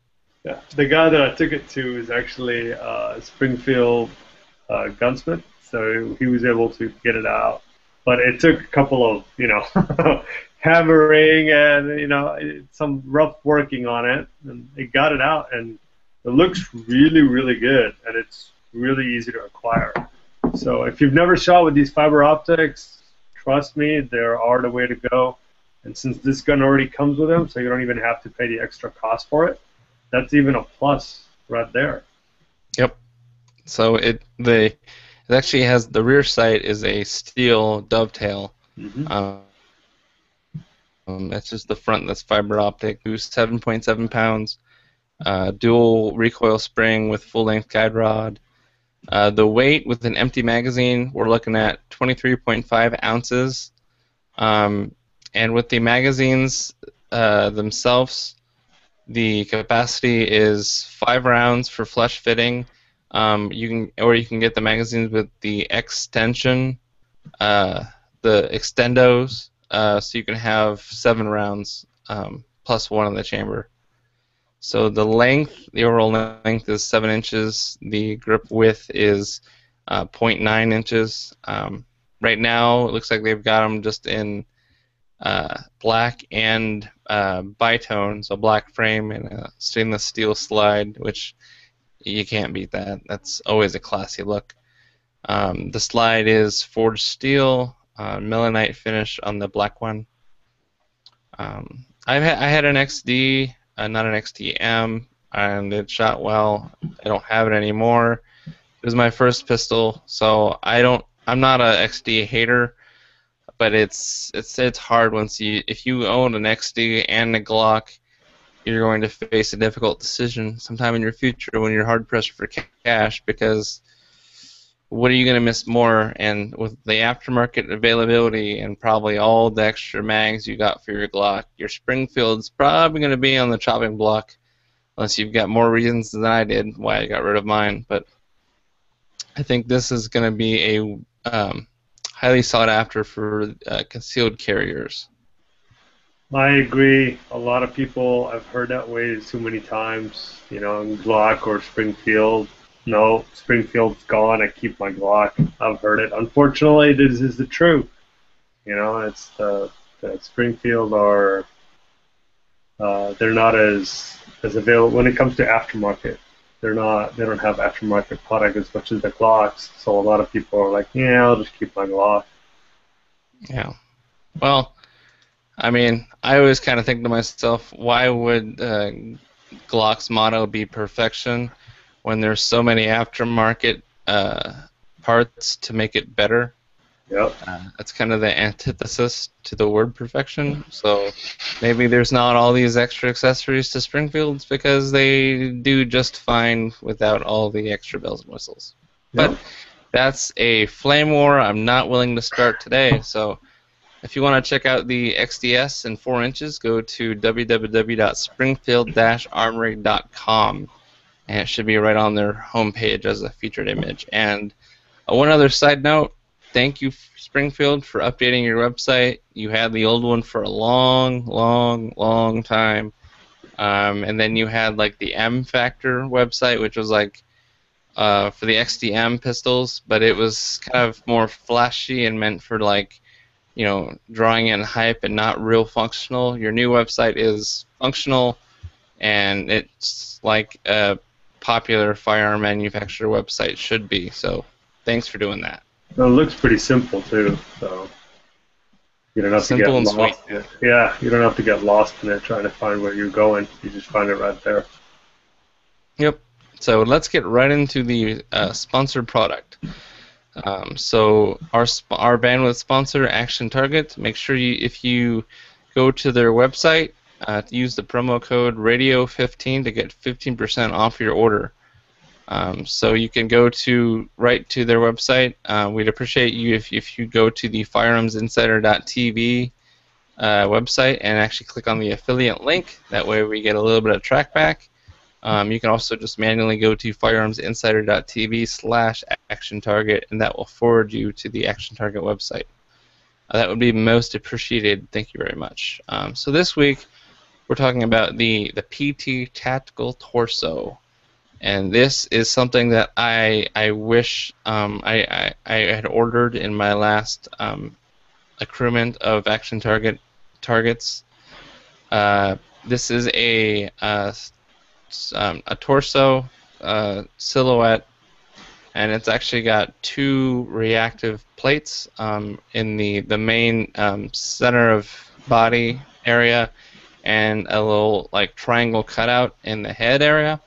Yeah. The guy that I took it to is actually Springfield gunsmith, so he was able to get it out. But it took a couple of, hammering and, some rough working on it, and it got it out, and it looks really, really good, and it's really easy to acquire. So if you've never shot with these fiber optics, trust me, they are the way to go. And since this gun already comes with them, so you don't even have to pay the extra cost for it, that's even a plus right there. Yep. So it actually has, the rear sight is a steel dovetail. Mm-hmm. It's just the front that's fiber optic. 7.7 pounds. Dual recoil spring with full length guide rod. The weight with an empty magazine, we're looking at 23.5 ounces. And with the magazines themselves, the capacity is 5 rounds for flush fitting. You can get the magazines with the extension, the extendos, so you can have 7 rounds plus 1 in the chamber. So the overall length is 7 inches. The grip width is 0.9 inches. Right now, it looks like they've got them just in black and bitone, so black frame and a stainless steel slide, which you can't beat that. That's always a classy look. The slide is forged steel, melanite finish on the black one. I had an XD, not an XTM, and it shot well. I don't have it anymore. It was my first pistol, so I'm not a XD hater, but it's hard if you own an XD and a Glock, you're going to face a difficult decision sometime in your future when you're hard pressed for cash, because what are you going to miss more? And with the aftermarket availability and probably all the extra mags you got for your Glock, your Springfield's probably going to be on the chopping block, unless you've got more reasons than I did why I got rid of mine. But I think this is going to be a highly sought after for concealed carriers. I agree. A lot of people, I've heard that way too many times, Glock or Springfield. No, Springfield's gone. I keep my Glock. I've heard it. Unfortunately, this is the truth. It's the Springfield are they're not as available when it comes to aftermarket. They don't have aftermarket product as much as the Glocks. So a lot of people are like, yeah, I'll just keep my Glock. Yeah. Well, I mean, I always kind of think to myself, why would Glock's motto be perfection when there's so many aftermarket parts to make it better? Yep. That's kind of the antithesis to the word perfection. So maybe there's not all these extra accessories to Springfields because they do just fine without all the extra bells and whistles. Yep. But that's a flame war I'm not willing to start today. So if you want to check out the XDS in 4 inches, go to www.springfield-armory.com, and it should be right on their homepage as a featured image. And one other side note, thank you, Springfield, for updating your website. You had the old one for a long, long, long time. And then you had like the M Factor website, which was like for the XDM pistols, but it was kind of more flashy and meant for like, drawing in hype and not real functional. Your new website is functional, and it's like a popular firearm manufacturer website should be. So thanks for doing that. It looks pretty simple too, so you don't have to get lost in it. Yeah, you don't have to get lost in it trying to find where you're going. You just find it right there. Yep. So let's get right into the sponsored product. So our bandwidth sponsor, Action Target. Make sure if you go to their website, to use the promo code radio15 to get 15% off your order. So you can go right to their website. We'd appreciate you if you go to the firearmsinsider.tv website and actually click on the affiliate link. That way we get a little bit of trackback. You can also just manually go to firearmsinsider.tv/action target, and that will forward you to the Action Target website. That would be most appreciated. Thank you very much. So this week we're talking about the PT Tactical Torso, and this is something that I wish I had ordered in my last accruement of Action targets. This is a torso silhouette, and it's actually got two reactive plates in the main center of body area, and a little triangle cutout in the head area.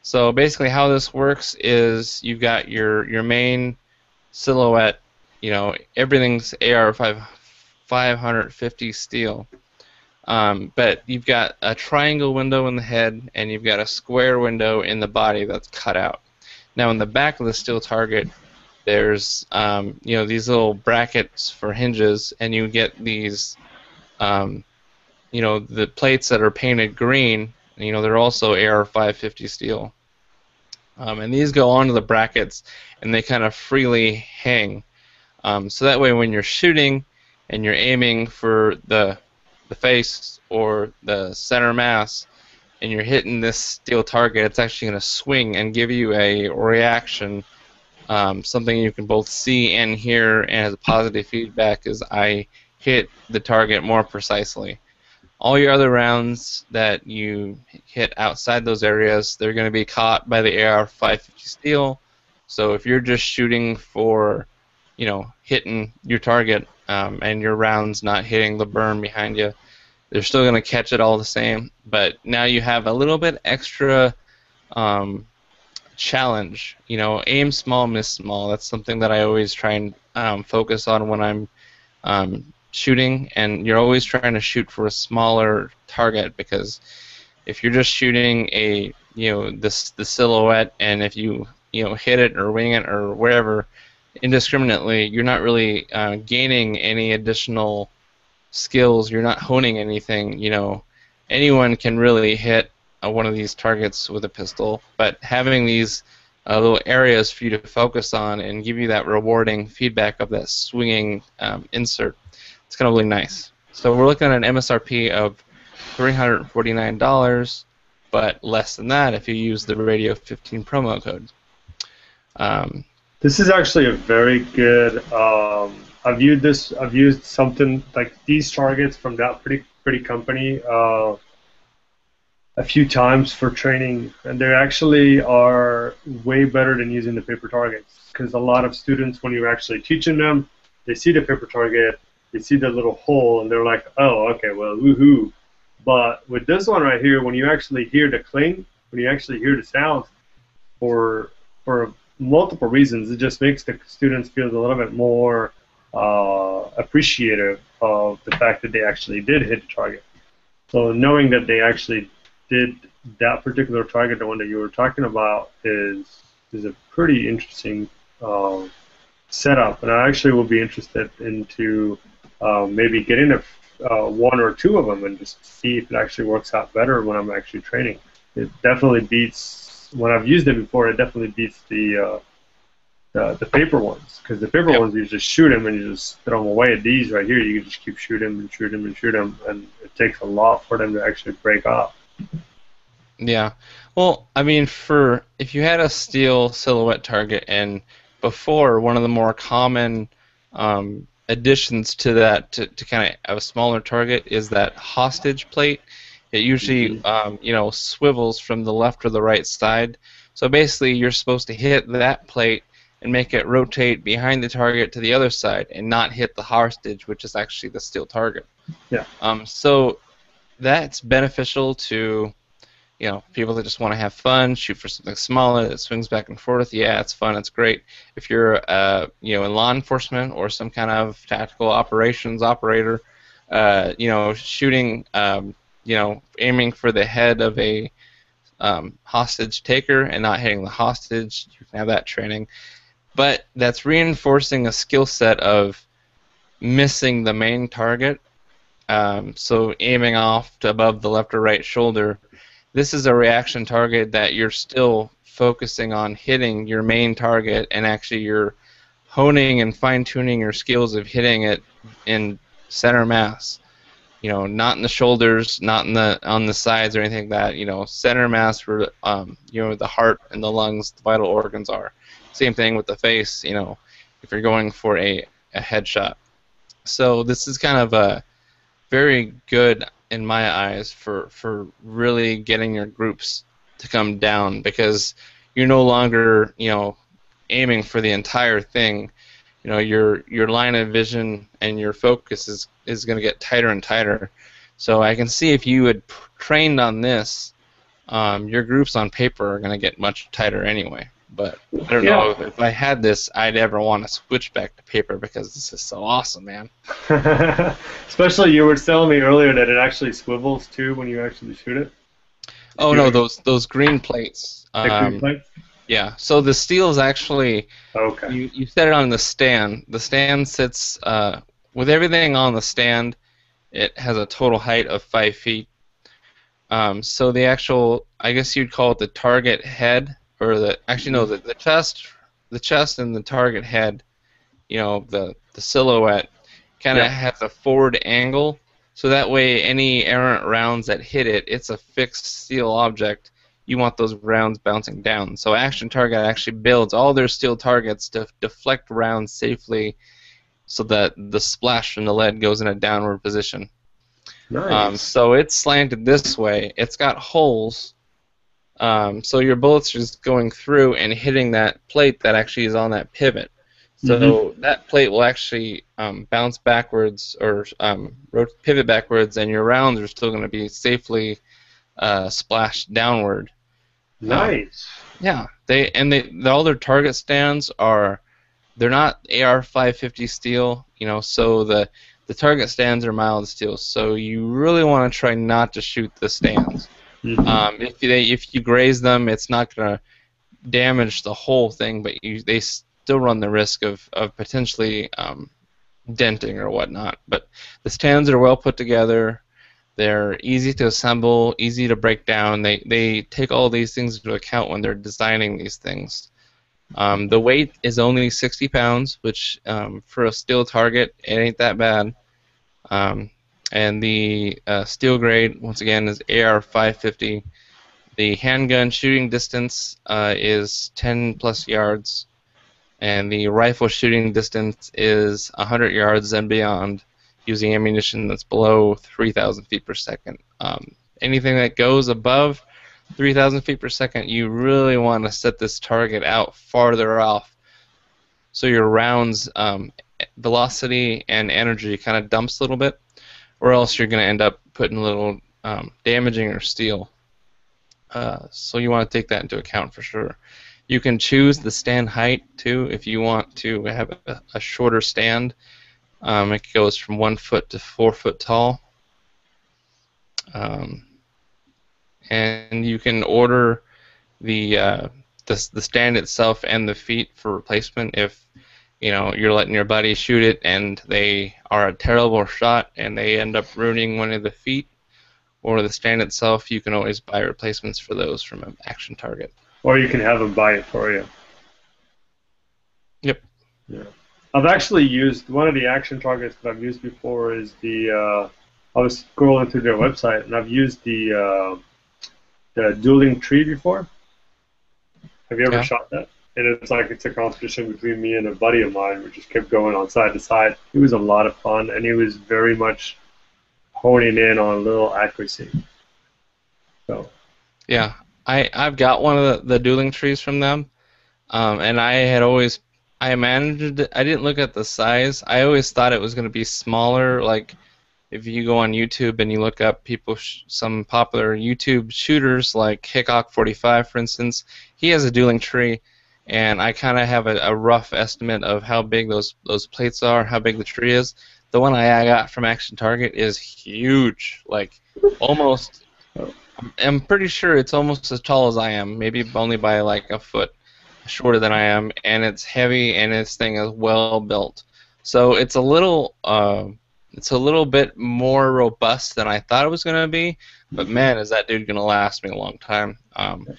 So basically, how this works is you've got your main silhouette. Everything's AR 550 steel. But you've got a triangle window in the head, and you've got a square window in the body that's cut out. Now, in the back of the steel target, there's these little brackets for hinges, and you get these, the plates that are painted green. They're also AR 550 steel, and these go onto the brackets, and they kind of freely hang. So that way, when you're shooting and you're aiming for the face or the center mass, and you're hitting this steel target, it's actually going to swing and give you a reaction, something you can both see and hear, and as a positive feedback is I hit the target more precisely. All your other rounds that you hit outside those areas, they're going to be caught by the AR 550 steel. So if you're just shooting for, hitting your target, and your rounds not hitting the berm behind you, they're still going to catch it all the same. But now you have a little bit extra challenge. Aim small, miss small. That's something that I always try and focus on when I'm shooting. And you're always trying to shoot for a smaller target, because if you're just shooting the silhouette, and if you hit it or wing it or wherever indiscriminately, you're not really gaining any additional skills. You're not honing anything. Anyone can really hit one of these targets with a pistol, but having these little areas for you to focus on and give you that rewarding feedback of that swinging insert, it's kind of really nice. So we're looking at an MSRP of $349, but less than that if you use the Radio 15 promo code. This is actually a very good. I've used something like these targets from that pretty company a few times for training, and they actually are way better than using the paper targets, because a lot of students, when you're actually teaching them, they see the paper target, they see the little hole, and they're like, oh, okay, well, woohoo. But with this one right here, when you actually hear the cling, when you actually hear the sound, for multiple reasons, it just makes the students feel a little bit more appreciative of the fact that they actually did hit the target. So knowing that they actually did that particular target, the one that you were talking about, is a pretty interesting setup, and I actually will be interested into maybe getting one or two of them and just see if it actually works out better when I'm actually training. It definitely beats, when I've used it before, it definitely beats the paper ones, because the paper ones, you just shoot them and you just throw them away. These right here, you can just keep shooting and shoot them and shoot them, and it takes a lot for them to actually break off. Yeah. Well, I mean, if you had a steel silhouette target, and before, one of the more common additions to that, to kind of a smaller target, is that hostage plate. It usually swivels from the left or the right side. So basically, you're supposed to hit that plate and make it rotate behind the target to the other side, and not hit the hostage, which is actually the steel target. Yeah. So that's beneficial to people that just want to have fun, shoot for something smaller that swings back and forth. Yeah, it's fun, it's great. If you're in law enforcement or some kind of tactical operations operator, shooting aiming for the head of a hostage taker and not hitting the hostage. You can have that training. But that's reinforcing a skill set of missing the main target. So aiming off to above the left or right shoulder. This is a reaction target that you're still focusing on hitting your main target, and actually you're honing and fine-tuning your skills of hitting it in center mass. Not in the shoulders, not on the sides or anything like that. Center mass where the heart and the lungs, the vital organs are. Same thing with the face. If you're going for a headshot. So this is kind of a very good in my eyes for really getting your groups to come down, because you're no longer aiming for the entire thing. Your line of vision and your focus is going to get tighter and tighter. So I can see if you had trained on this, your groups on paper are going to get much tighter anyway. But I don't know if I had this, I'd ever want to switch back to paper, because this is so awesome, man. Especially, you were telling me earlier that it actually swivels too when you actually shoot it. Oh no, those green plates. The green plates? Yeah. So the steel is actually okay. You set it on the stand. The stand sits with everything on the stand. It has a total height of 5 feet. So the actual, I guess you'd call it the target head. Or the chest and the target head, the silhouette kind of has a forward angle, so that way any errant rounds that hit it, it's a fixed steel object. You want those rounds bouncing down. So Action Target actually builds all their steel targets to deflect rounds safely, so that the splash from the lead goes in a downward position. Nice. So it's slanted this way. It's got holes. So your bullets are just going through and hitting that plate that actually is on that pivot. So that plate will actually bounce backwards or pivot backwards, and your rounds are still going to be safely splashed downward. Nice. Yeah. All their target stands they're not AR-550 steel, so the target stands are mild steel. So you really want to try not to shoot the stands. If you graze them, it's not going to damage the whole thing, but they still run the risk of potentially denting or whatnot. But the stands are well put together. They're easy to assemble, easy to break down. They take all these things into account when they're designing these things. The weight is only 60 pounds, which for a steel target, it ain't that bad. And the steel grade, once again, is AR-550. The handgun shooting distance is 10 plus yards, and the rifle shooting distance is 100 yards and beyond, using ammunition that's below 3,000 feet per second. Anything that goes above 3,000 feet per second, you really want to set this target out farther off, so your rounds velocity and energy kind of dumps a little bit, or else you're going to end up putting a little damaging your steel. So you want to take that into account for sure. You can choose the stand height too if you want to have a shorter stand. It goes from 1 foot to 4 foot tall. And you can order the stand itself and the feet for replacement if you're letting your buddy shoot it and they are a terrible shot and they end up ruining one of the feet or the stand itself. You can always buy replacements for those from an Action Target. Or you can have them buy it for you. Yep. Yeah. I've actually used one of the Action Targets that I've used before is I was scrolling through their website and I've used the dueling tree before. Have you ever shot that? And it's a competition between me and a buddy of mine. We just kept going on side to side. It was a lot of fun, and he was very much honing in on a little accuracy. So. Yeah, I've got one of the dueling trees from them, and I managed it. I didn't look at the size. I always thought it was going to be smaller. Like if you go on YouTube and you look up some popular YouTube shooters like Hickok 45, for instance, he has a dueling tree. And I kind of have a rough estimate of how big those plates are, how big the tree is. the one I got from Action Target is huge. Like, almost, I'm pretty sure it's almost as tall as I am, maybe only by like a foot shorter than I am, and it's heavy, and this thing is well built. So it's a little bit more robust than I thought it was going to be, but man, is that dude going to last me a long time. The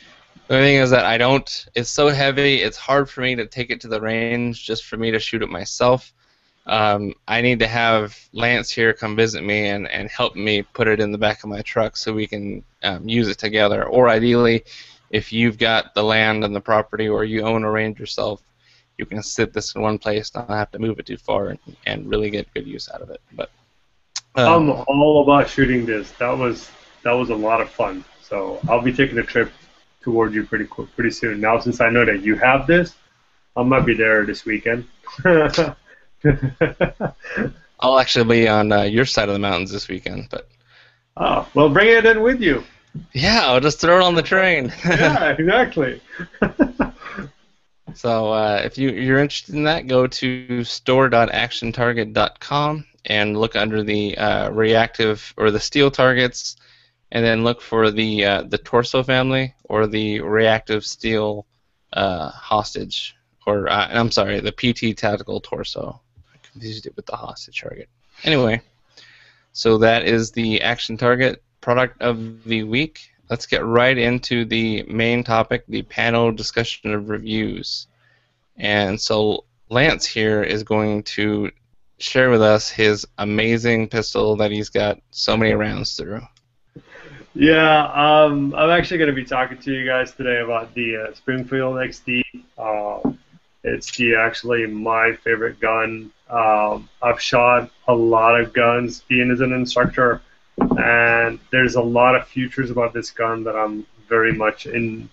only thing is that it's so heavy, it's hard for me to take it to the range just for me to shoot it myself. I need to have Lance here come visit me and help me put it in the back of my truck so we can use it together. Or ideally, if you've got the land and the property or you own a range yourself, you can sit this in one place, not have to move it too far, and really get good use out of it. But I'm all about shooting this. That was a lot of fun. So I'll be taking a trip toward you pretty soon. Now, since I know that you have this, I might be there this weekend. I'll actually be on your side of the mountains this weekend. But well, bring it in with you. Yeah, I'll just throw it on the train. Yeah, exactly. So if you're interested in that, go to store.actiontarget.com and look under the reactive or the steel targets, and then look for the torso family or the reactive steel hostage, or I'm sorry, the PT tactical torso. I confused it with the hostage target. Anyway, so that is the Action Target product of the week. Let's get right into the main topic, the panel discussion of reviews. And so Lance here is going to share with us his amazing pistol that he's got so many rounds through. Yeah, I'm actually going to be talking to you guys today about the Springfield XD. It's actually my favorite gun. I've shot a lot of guns being as an instructor, and there's a lot of features about this gun that I'm very much a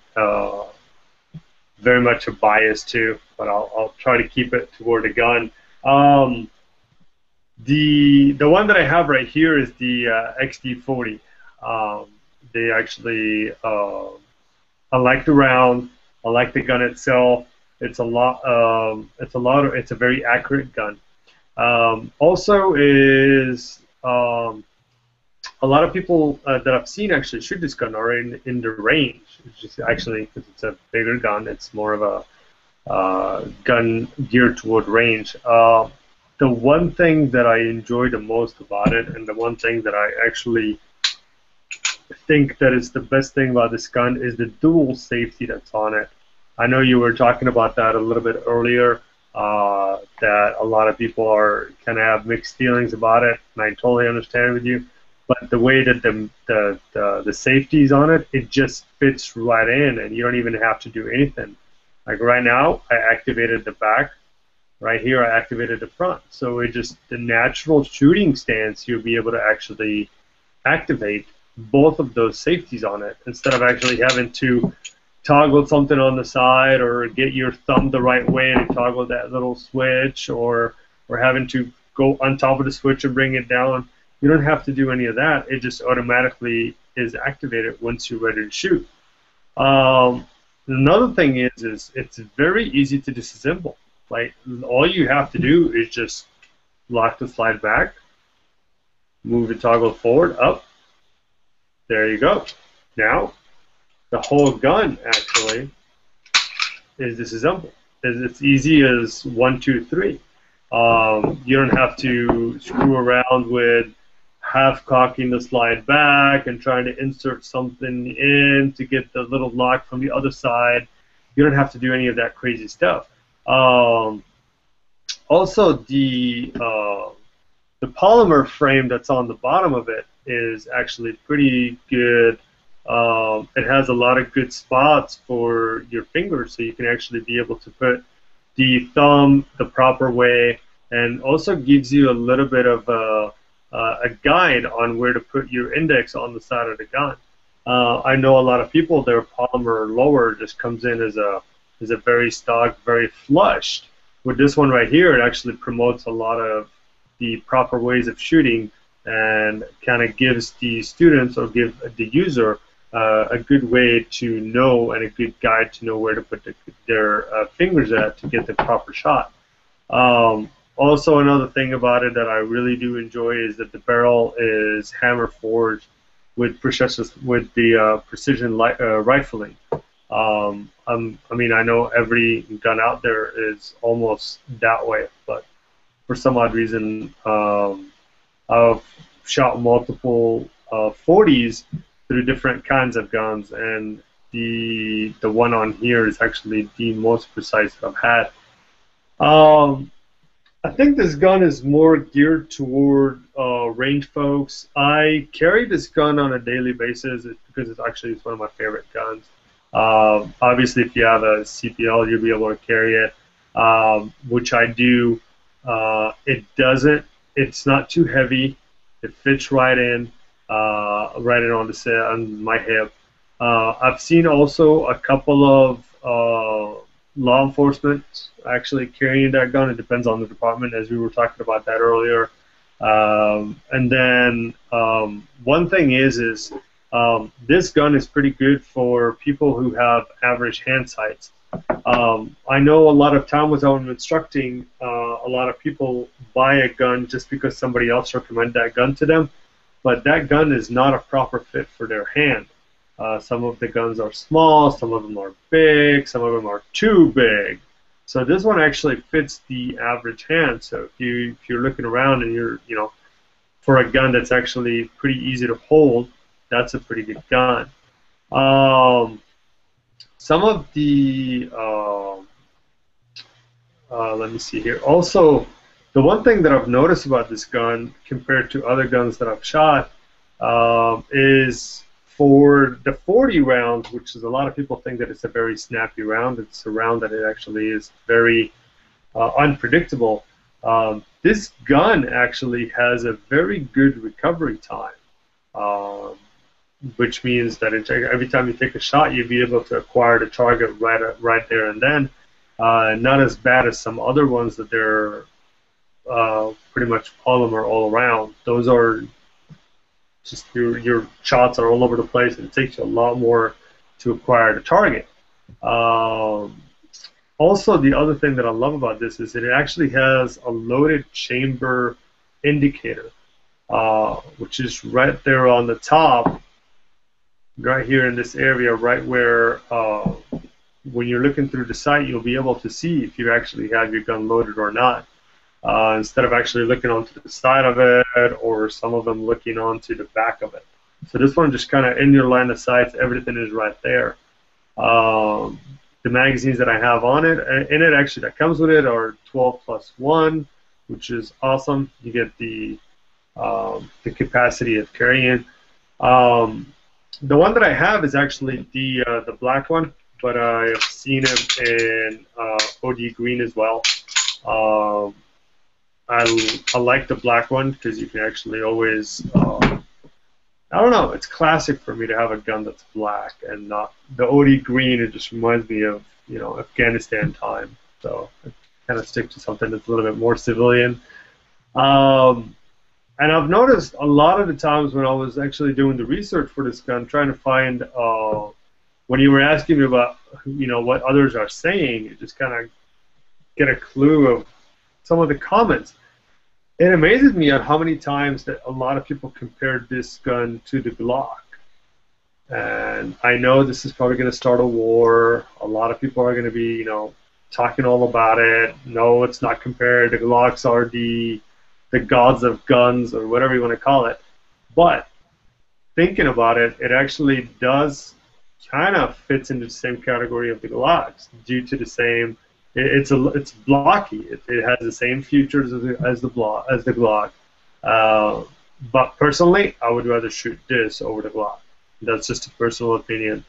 bias to, but I'll try to keep it toward the gun. The one that I have right here is the XD40. They actually, I like the round. I like the gun itself. It's a very accurate gun. Also is a lot of people that I've seen actually shoot this gun are in the range. It's just actually, because it's a bigger gun, it's more of a gun geared toward range. The one thing that I enjoy the most about it, and the one thing that I actually think that is the best thing about this gun, is the dual safety that's on it. I know you were talking about that a little bit earlier, that a lot of people kind of have mixed feelings about it, and I totally understand with you. But the way that the safety's on it, it just fits right in, and you don't even have to do anything. Like right now, I activated the back. Right here, I activated the front. So it just, the natural shooting stance, you'll be able to actually activate both of those safeties on it, instead of actually having to toggle something on the side or get your thumb the right way to toggle that little switch, or having to go on top of the switch and bring it down. You don't have to do any of that. It just automatically is activated once you're ready to shoot. Another thing is it's very easy to disassemble. Like, all you have to do is just lock the slide back, move the toggle forward, up. There you go. Now, the whole gun actually is disassembled. It's easy as 1, 2, 3. You don't have to screw around with half cocking the slide back and trying to insert something in to get the little lock from the other side. You don't have to do any of that crazy stuff. Also, the polymer frame that's on the bottom of it is actually pretty good. It has a lot of good spots for your fingers, so you can actually be able to put the thumb the proper way, and also gives you a little bit of a guide on where to put your index on the side of the gun. I know a lot of people, their polymer lower just comes in as a very stock, very flushed. With this one right here, it actually promotes a lot of the proper ways of shooting, and kind of gives the students, or give the user, a good way to know, and a good guide to know where to put their fingers at to get the proper shot. Also, another thing about it that I really do enjoy is that the barrel is hammer forged with precision rifling. I mean, I know every gun out there is almost that way, but for some odd reason, I've shot multiple 40s through different kinds of guns, and the one on here is actually the most precise that I've had. Um, I think this gun is more geared toward range folks. I carry this gun on a daily basis because it's one of my favorite guns. Obviously, if you have a CPL, you'll be able to carry it, which I do. It doesn't. It's not too heavy. It fits right in, on my hip. I've seen also a couple of law enforcement actually carrying that gun. It depends on the department, as we were talking about that earlier. And then one thing is this gun is pretty good for people who have average hand sights. I know a lot of times when I'm instructing, a lot of people buy a gun just because somebody else recommended that gun to them, but that gun is not a proper fit for their hand. Some of the guns are small, some of them are big, some of them are too big. So this one actually fits the average hand. So if you're looking around and you're for a gun that's actually pretty easy to hold, that's a pretty good gun. Some of the let me see here. Also, the one thing that I've noticed about this gun compared to other guns that I've shot is for the 40 rounds, which is a lot of people think that it's a very snappy round. It's a round that it actually is very unpredictable. This gun actually has a very good recovery time, which means that every time you take a shot, you'll be able to acquire the target right there and then. Not as bad as some other ones that they're pretty much polymer all around. Those are just your shots are all over the place, and it takes you a lot more to acquire the target. Also, the other thing that I love about this is that it actually has a loaded chamber indicator, which is right there on the top, right here in this area, right where when you're looking through the sight, you'll be able to see if you actually have your gun loaded or not. Instead of actually looking onto the side of it, or some of them looking onto the back of it. So this one just kind of in your line of sight, everything is right there. The magazines that I have on it, in it actually that comes with it are 12+1, which is awesome. You get the capacity of carrying. The one that I have is actually the black one, but I have seen it in OD green as well. I like the black one because you can actually always, I don't know, it's classic for me to have a gun that's black and not the OD green. It just reminds me of, Afghanistan time. So I kind of stick to something that's a little bit more civilian. And I've noticed a lot of the times when I was actually doing the research for this gun, trying to find, when you were asking me about, what others are saying, you just kind of get a clue of some of the comments. It amazes me at how many times that a lot of people compared this gun to the Glock. And I know this is probably going to start a war. A lot of people are going to be, talking all about it. No, it's not compared. The Glocks are the gods of guns, or whatever you want to call it. But thinking about it, it actually does kind of fits into the same category of the Glocks due to the same. It's blocky. It has the same features as the Glock. But personally, I would rather shoot this over the Glock. That's just a personal opinion.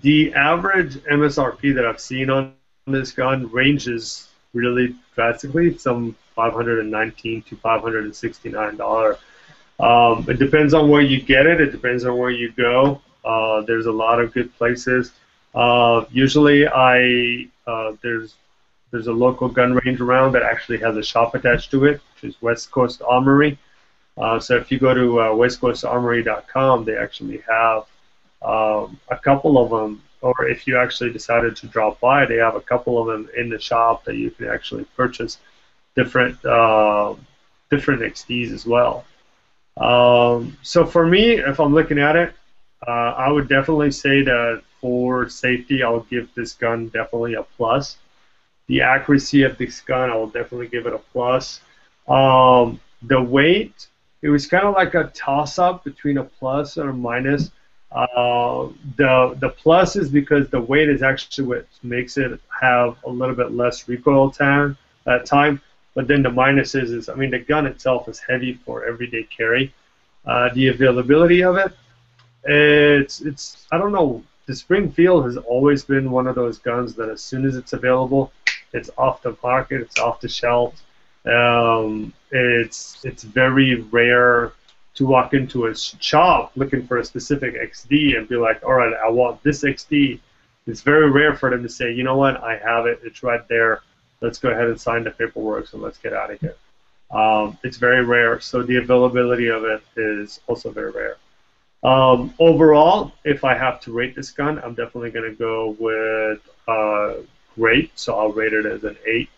The average MSRP that I've seen on this gun ranges really drastically, some $519 to $569. It depends on where you get it. It depends on where you go. There's a lot of good places. Usually, there's a local gun range around that actually has a shop attached to it, which is West Coast Armory. So if you go to westcoastarmory.com, they actually have a couple of them or if you actually decided to drop by, they have a couple of them in the shop that you can actually purchase different different XDs as well. So for me, if I'm looking at it, I would definitely say that for safety, I'll give this gun definitely a plus. The accuracy of this gun, I will definitely give it a plus. The weight, it was kind of like a toss-up between a plus and a minus. The plus is because the weight is actually what makes it have a little bit less recoil time. But then the minus is I mean, the gun itself is heavy for everyday carry. The availability of it, it's I don't know. The Springfield has always been one of those guns that as soon as it's available, it's off the market, it's off the shelf. It's very rare to walk into a shop looking for a specific XD and be like, all right, I want this XD. It's very rare for them to say, you know what, I have it, it's right there. Let's go ahead and sign the paperwork, so let's get out of here. It's very rare, so the availability of it is also very rare. Overall, if I have to rate this gun, I'm definitely going to go with great, so I'll rate it as an 8.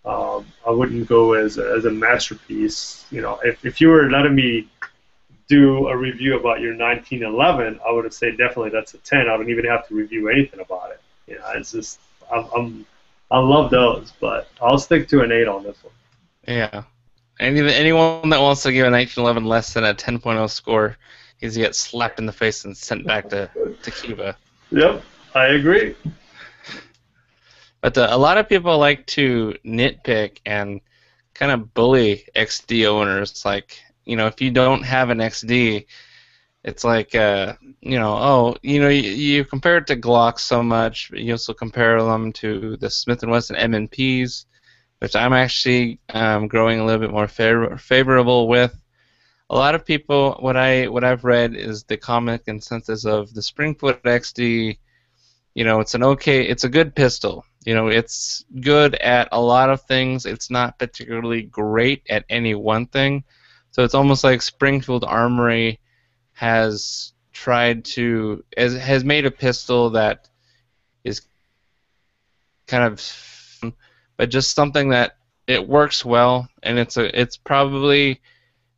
I wouldn't go as a masterpiece. You know, if you were letting me do a review about your 1911, I would have said definitely that's a 10. I don't even have to review anything about it. You know, it's just I love those, but I'll stick to an 8 on this one. Yeah. Anyone that wants to give a 1911 less than a 10.0 score needs to get slapped in the face and sent back to Cuba. Yep, I agree. But a lot of people like to nitpick and kind of bully XD owners. Like, you know, if you don't have an XD, it's like, you know, you compare it to Glocks so much, but you also compare them to the Smith & Wesson M&Ps, which I'm actually growing a little bit more favorable with. A lot of people, what I've read is the common consensus of the Springfield XD. You know, it's a good pistol. You know, it's good at a lot of things. It's not particularly great at any one thing. So it's almost like Springfield Armory has made a pistol that is kind of, but just something that it works well, and it's probably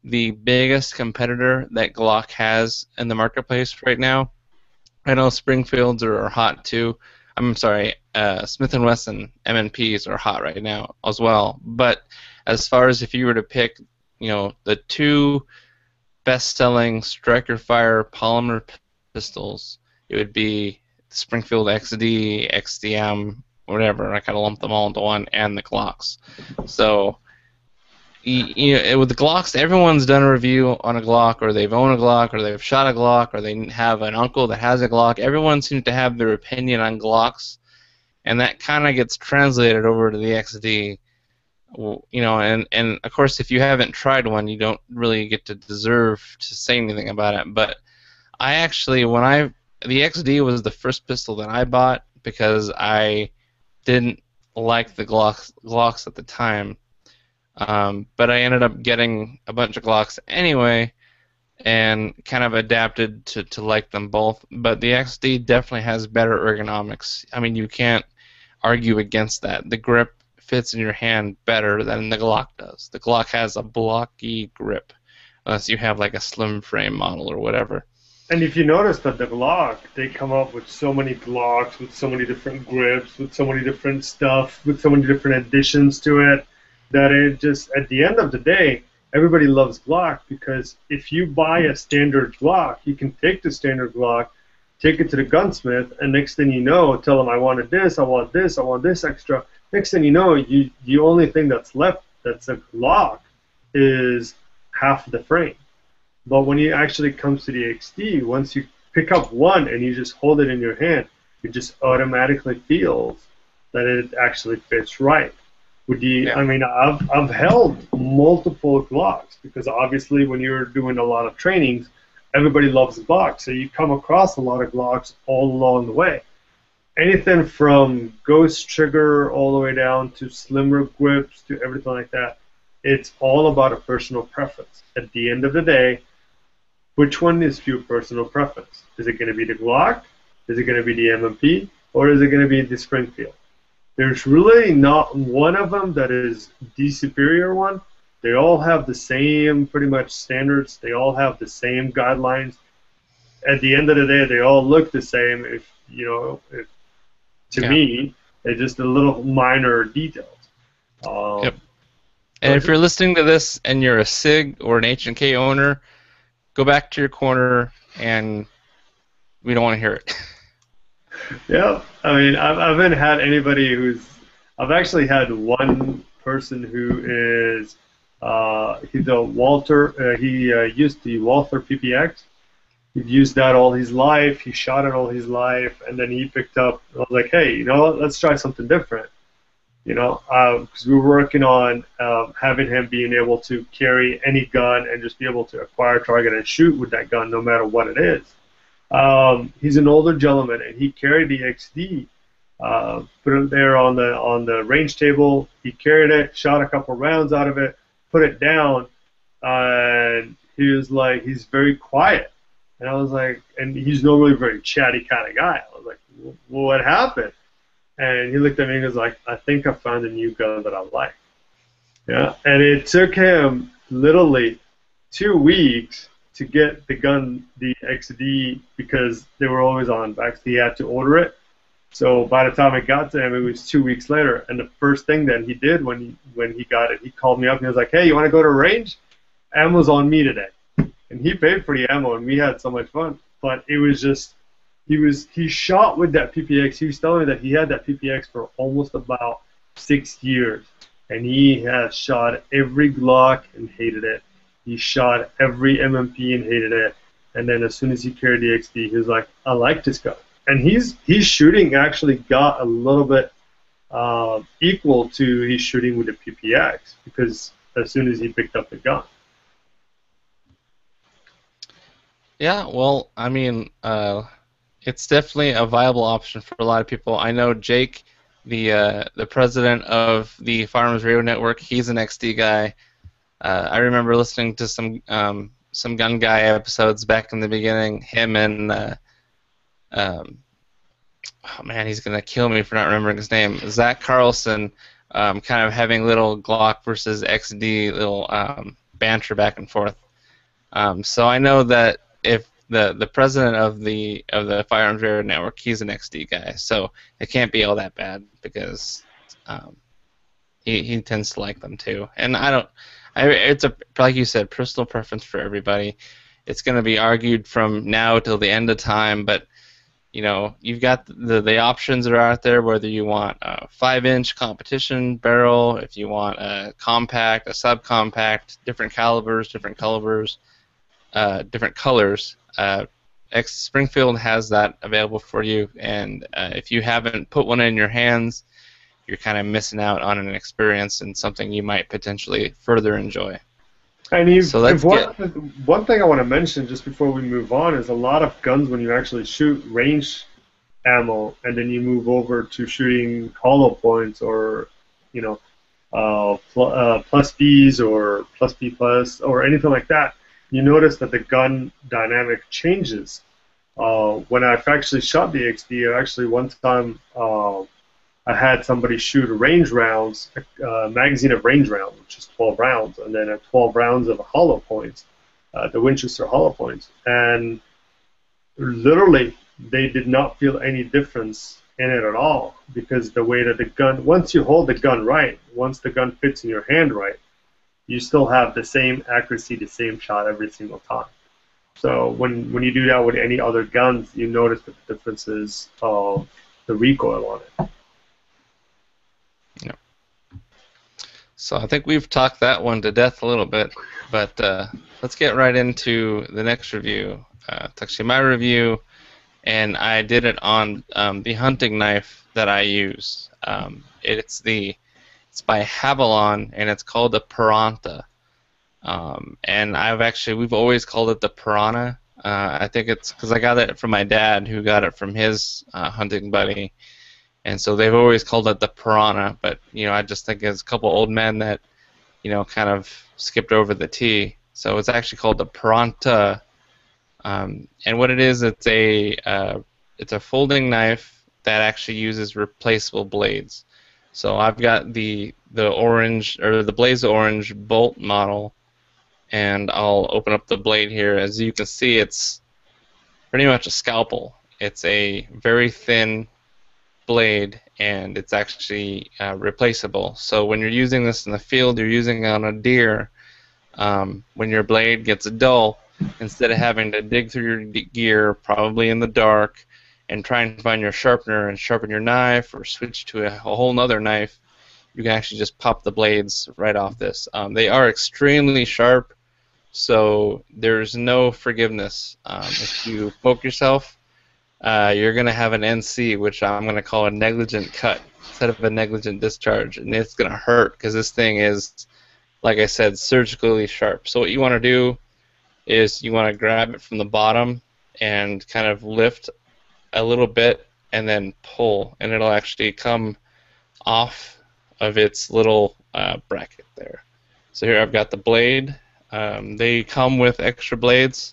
the biggest competitor that Glock has in the marketplace right now. I know Springfields are hot too. I'm sorry, Smith & Wesson M&Ps are hot right now as well. But as far as if you were to pick, you know, the two best-selling striker fire polymer pistols, it would be Springfield XD, XDM, whatever. I kind of lump them all into one, and the Glocks. So, you know, with the Glocks, everyone's done a review on a Glock, or they've owned a Glock, or they've shot a Glock, or they have an uncle that has a Glock. Everyone seems to have their opinion on Glocks, and that kind of gets translated over to the XD. You know, and of course, if you haven't tried one, you don't really get to deserve to say anything about it. But I actually, the XD was the first pistol that I bought because I didn't like the Glocks at the time. But I ended up getting a bunch of Glocks anyway, and kind of adapted to like them both. But the XD definitely has better ergonomics. I mean, you can't argue against that. The grip fits in your hand better than the Glock does. The Glock has a blocky grip, unless you have like a slim frame model or whatever. And if you notice that the Glock, they come up with so many Glocks, with so many different grips, with so many different stuff, with so many different additions to it, that it just, at the end of the day, everybody loves Glock, because if you buy a standard Glock, you can take the standard Glock, take it to the gunsmith, and next thing you know, tell them, I wanted this, I want this, I want this extra. Next thing you know, the only thing that's left that's a Glock is half the frame. But when it actually comes to the XD, once you pick up one and you just hold it in your hand, it just automatically feels that it actually fits right. I mean, I've held multiple Glocks, because obviously when you're doing a lot of trainings, everybody loves Glocks, so you come across a lot of Glocks all along the way. Anything from ghost trigger all the way down to slimmer grips to everything like that, it's all about a personal preference. At the end of the day, which one is your personal preference? Is it going to be the Glock, Is it going to be the M&P, or is it going to be the Springfield? There's really not one of them that is the superior one. They all have the same pretty much standards. They all have the same guidelines. At the end of the day, they all look the same. If to me, they're just a little minor details. Yep. And if you're listening to this and you're a SIG or an H&K owner, go back to your corner, and we don't want to hear it. Yeah, I mean, I haven't had anybody I've actually had one person who is, he's a Walther, he used the Walther PPX. He'd used that all his life, he shot it all his life, and then he picked up, I was like, hey, let's try something different. Because we were working on having him being able to carry any gun and just be able to acquire, target, and shoot with that gun no matter what it is. He's an older gentleman, and he carried the XD, put it there on the range table. He carried it, shot a couple rounds out of it, put it down, and he was like, he's very quiet. And I was like, and he's normally a very chatty kind of guy. I was like, well, what happened? And he looked at me and was like, I think I found a new gun that I like. Yeah, and it took him literally 2 weeks to get the gun, the XD, because they were always on backs. He had to order it. So by the time it got to him, it was 2 weeks later. And the first thing that he did when he got it, he called me up and he was like, hey, you want to go to range? Ammo's on me today. And he paid for the ammo, and we had so much fun. But it was just, he shot with that PPX. He was telling me that he had that PPX for almost about 6 years. And he has shot every Glock and hated it. He shot every M&P and hated it. And then as soon as he carried the XD, he was like, I like this gun. And his shooting actually got a little bit equal to his shooting with the PPX, because as soon as he picked up the gun. Yeah, well, I mean, it's definitely a viable option for a lot of people. I know Jake, the president of the Firearms Radio Network, he's an XD guy. I remember listening to some gun guy episodes back in the beginning. Him and oh man, he's gonna kill me for not remembering his name. Zach Carlson, kind of having little Glock versus XD little banter back and forth. So I know that if the president of the Firearms Radio Network, he's an XD guy, so it can't be all that bad, because he tends to like them too. And it's like you said, personal preference for everybody. It's going to be argued from now till the end of time, but you've got the options that are out there, whether you want a 5-inch competition barrel, if you want a compact, a subcompact, different calibers, different colors. Springfield has that available for you, and if you haven't put one in your hands, you're kind of missing out on an experience and something you might potentially further enjoy. And one thing I want to mention just before we move on is a lot of guns, when you actually shoot range ammo and then you move over to shooting hollow points or plus Bs or plus B plus or anything like that, you notice that the gun dynamic changes. When I've actually shot the XD, one time I had somebody shoot range rounds, a magazine of range rounds, which is 12 rounds, and then 12 rounds of hollow points, the Winchester hollow points. And literally, they did not feel any difference in it at all, because the way that the gun, once you hold the gun right, once the gun fits in your hand right, you still have the same accuracy, the same shot every single time. So when you do that with any other guns, you notice the differences of the recoil on it. Yeah. So I think we've talked that one to death a little bit, but let's get right into the next review. It's actually my review, and I did it on the hunting knife that I use. It's by Havalon, and it's called the Piranha. And we've always called it the Piranha. I think it's because I got it from my dad, who got it from his hunting buddy, and so they've always called it the Piranha. But I just think it's a couple old men that kind of skipped over the T. So it's actually called the Piranha. And what it is, it's a it's a folding knife that actually uses replaceable blades. So I've got the orange, or the Blaze Orange bolt model, and I'll open up the blade here. As you can see, it's pretty much a scalpel. It's a very thin blade, and it's actually replaceable. So when you're using this in the field, you're using it on a deer. When your blade gets dull, instead of having to dig through your gear, probably in the dark, and try and find your sharpener and sharpen your knife or switch to a whole nother knife, you can actually just pop the blades right off this. They are extremely sharp, so there's no forgiveness. If you poke yourself, you're going to have an NC, which I'm going to call a negligent cut instead of a negligent discharge, and it's going to hurt because this thing is, like I said, surgically sharp. So what you want to do is you want to grab it from the bottom and kind of lift a little bit and then pull, and it'll actually come off of its little bracket there. So here I've got the blade. They come with extra blades,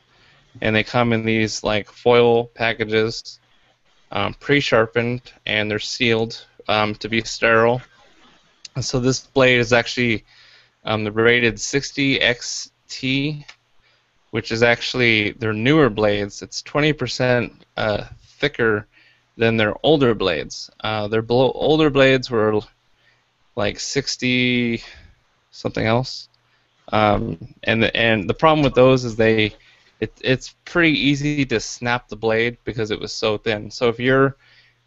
and they come in these like foil packages, pre-sharpened, and they're sealed to be sterile. And so this blade is actually the rated 60XT, which is actually their newer blades. It's 20% thicker than their older blades. Their older blades were like 60 something else, and the problem with those is it's pretty easy to snap the blade because it was so thin. So if you're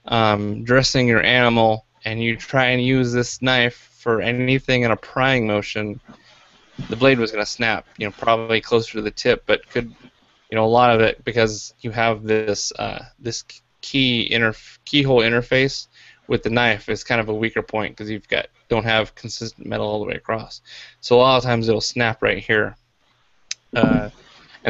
dressing your animal and you try and use this knife for anything in a prying motion, the blade was going to snap, probably closer to the tip, but could, a lot of it, because you have this this keyhole interface with the knife, is kind of a weaker point because don't have consistent metal all the way across. So a lot of times it'll snap right here, and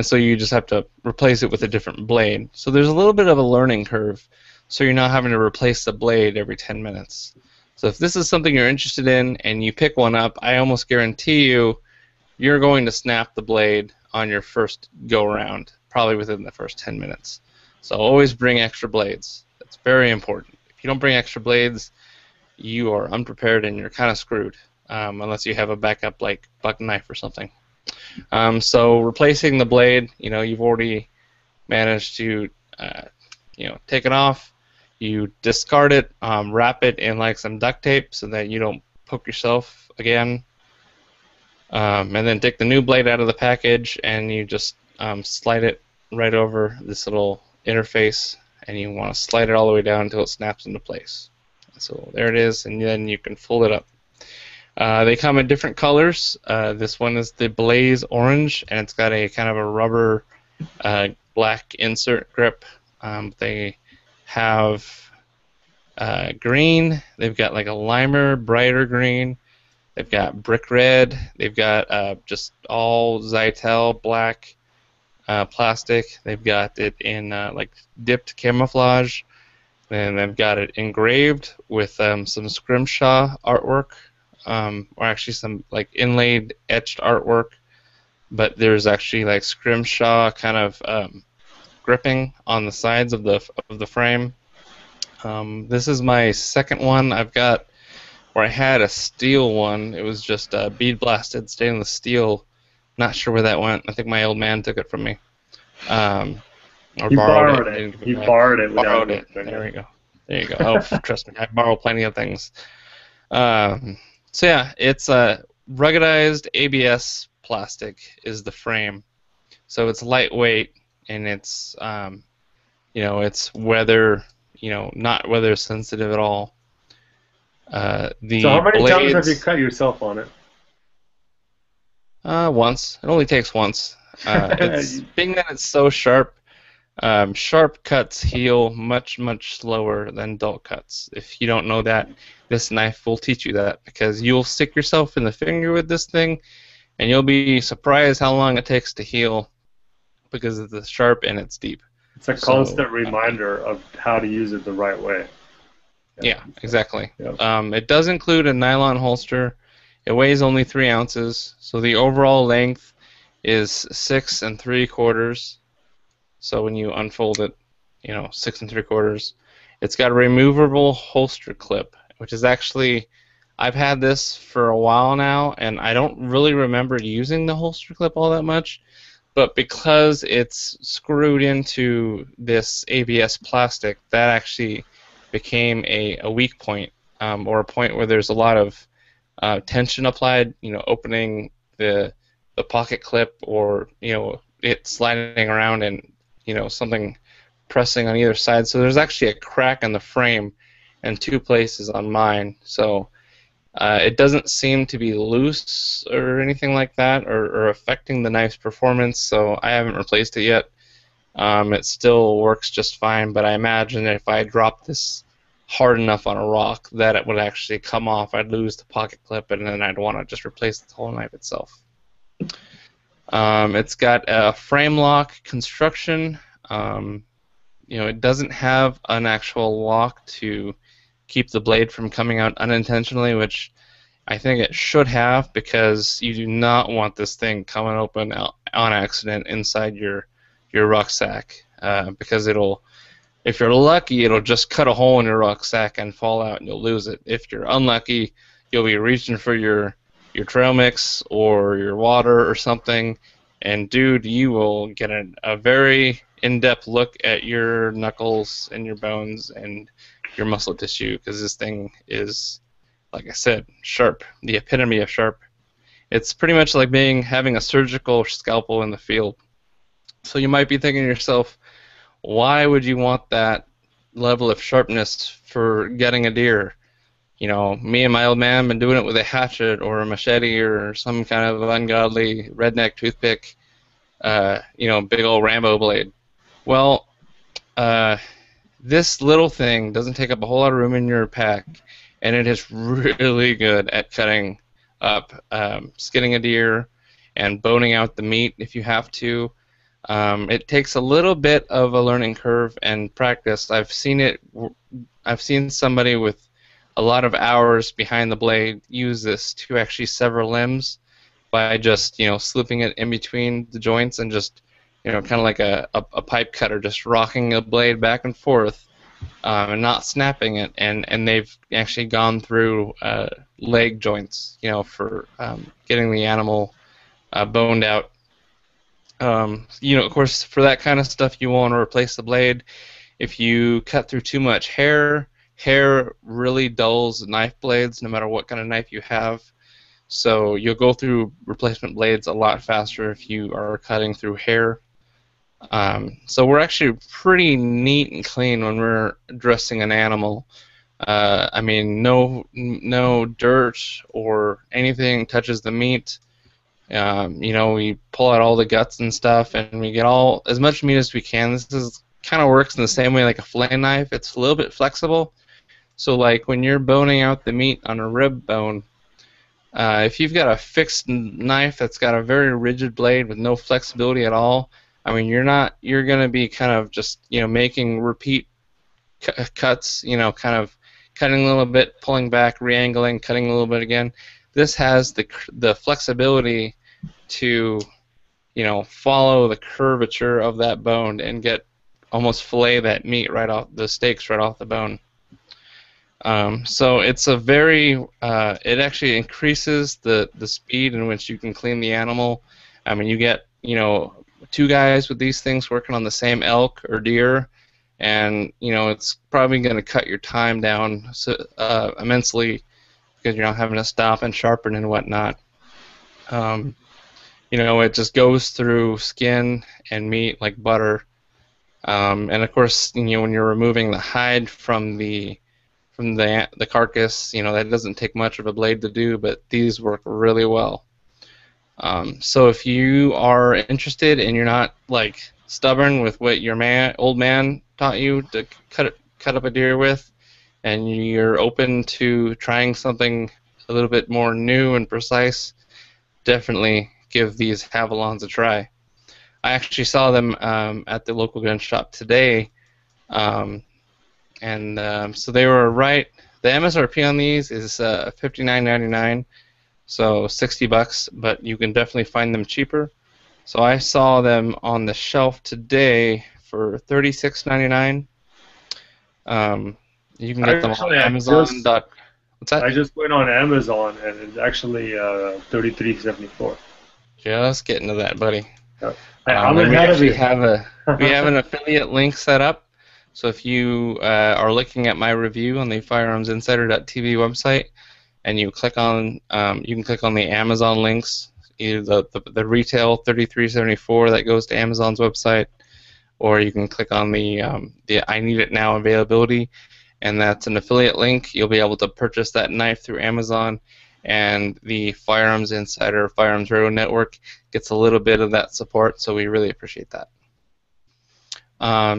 so you just have to replace it with a different blade. So there's a little bit of a learning curve. So you're not having to replace the blade every 10 minutes. So if this is something you're interested in and you pick one up, I almost guarantee you're going to snap the blade on your first go-around, probably within the first 10 minutes. So always bring extra blades. That's very important. If you don't bring extra blades, you are unprepared and you're kind of screwed, unless you have a backup like buck knife or something. So replacing the blade, you've already managed to take it off. You discard it, wrap it in like some duct tape so that you don't poke yourself again. And then take the new blade out of the package, and you just slide it right over this little interface, and you want to slide it all the way down until it snaps into place. So there it is, and then you can fold it up. They come in different colors. This one is the Blaze Orange, and it's got a kind of a rubber black insert grip. They have green. They've got like a limer, brighter green. They've got brick red. They've got just all Zytel black plastic. They've got it in like dipped camouflage. And they've got it engraved with some scrimshaw artwork, or actually some like inlaid etched artwork. But there's actually like scrimshaw kind of gripping on the sides of the frame. This is my second one. I've got where I had a steel one. It was just bead blasted stainless steel. Not sure where that went. I think my old man took it from me. Or borrowed it. He borrowed it. Borrowed it. There we go. There you go. Oh, trust me, I borrow plenty of things. So yeah, it's a ruggedized ABS plastic is the frame. So it's lightweight, and it's it's weather, not weather sensitive at all. So how many times have you cut yourself on it? Once. It only takes once. Being that it's so sharp, sharp cuts heal much, much slower than dull cuts. If you don't know that, this knife will teach you that, because you'll stick yourself in the finger with this thing, and you'll be surprised how long it takes to heal because it's sharp and it's deep. It's a constant reminder of how to use it the right way. Yeah, exactly. Yeah. It does include a nylon holster. It weighs only 3 ounces, so the overall length is 6 3/4. So when you unfold it, 6 3/4. It's got a removable holster clip, which is actually, I've had this for a while now, and I don't really remember using the holster clip all that much, but because it's screwed into this ABS plastic, that actually became a weak point, or a point where there's a lot of tension applied, opening the pocket clip, or it sliding around and something pressing on either side. So there's actually a crack in the frame in 2 places on mine. So it doesn't seem to be loose or anything like that, or affecting the knife's performance. So I haven't replaced it yet. It still works just fine, but I imagine that if I dropped this hard enough on a rock that it would actually come off. I'd lose the pocket clip, and then I'd want to just replace the whole knife itself. It's got a frame lock construction. It doesn't have an actual lock to keep the blade from coming out unintentionally, which I think it should have, because you do not want this thing coming open on accident inside your rucksack, because if you're lucky, it'll just cut a hole in your rucksack and fall out, and you'll lose it. If you're unlucky, you'll be reaching for your trail mix or your water or something, and dude, you will get a very in-depth look at your knuckles and your bones and your muscle tissue, because this thing is, like I said, sharp, the epitome of sharp. It's pretty much like having a surgical scalpel in the field. So you might be thinking to yourself, why would you want that level of sharpness for getting a deer? Me and my old man have been doing it with a hatchet or a machete or some kind of ungodly redneck toothpick, big old Rambo blade. Well, this little thing doesn't take up a whole lot of room in your pack, and it is really good at cutting up, skinning a deer and boning out the meat if you have to. It takes a little bit of a learning curve and practice. I've seen somebody with a lot of hours behind the blade use this to actually sever limbs by just slipping it in between the joints and just kind of like a pipe cutter, just rocking a blade back and forth, and not snapping it, and they've actually gone through leg joints for getting the animal boned out. Of course, for that kind of stuff, you want to replace the blade. If you cut through too much hair really dulls knife blades, no matter what kind of knife you have. So you'll go through replacement blades a lot faster if you are cutting through hair. So we're actually pretty neat and clean when we're dressing an animal. No dirt or anything touches the meat. We pull out all the guts and stuff, and we get as much meat as we can. This kind of works in the same way like a fillet knife. It's a little bit flexible. So like when you're boning out the meat on a rib bone, if you've got a fixed knife that's got a very rigid blade with no flexibility at all, you're going to be kind of just making repeat cuts, kind of cutting a little bit, pulling back, re-angling, cutting a little bit again. This has the flexibility to follow the curvature of that bone and almost fillet that meat right off the steaks right off the bone. So it's it actually increases the speed in which you can clean the animal. You get 2 guys with these things working on the same elk or deer, and it's probably going to cut your time down immensely, because you're not having to stop and sharpen and whatnot. It just goes through skin and meat like butter. And of course, when you're removing the hide from the carcass, that doesn't take much of a blade to do, but these work really well. So if you are interested and you're not like stubborn with what your old man taught you to cut up a deer with, and you're open to trying something a little bit more new and precise, definitely give these Havalons a try. I actually saw them at the local gun shop today, so they were right. The MSRP on these is $59.99, so $60, but you can definitely find them cheaper. So I saw them on the shelf today for $36.99. You can get them on Actually, Amazon. What's that? I just went on Amazon and it's actually $33.74. Just getting to that, buddy. I'm And we ahead of actually you. have an affiliate link set up. So if you are looking at my review on the firearmsinsider.tv website, and you click on, you can click on the Amazon links, either the retail $33.74 that goes to Amazon's website, or you can click on the I Need It Now availability, and that's an affiliate link. You'll be able to purchase that knife through Amazon, and the Firearms Insider Firearms Radio Network gets a little bit of that support, so we really appreciate that.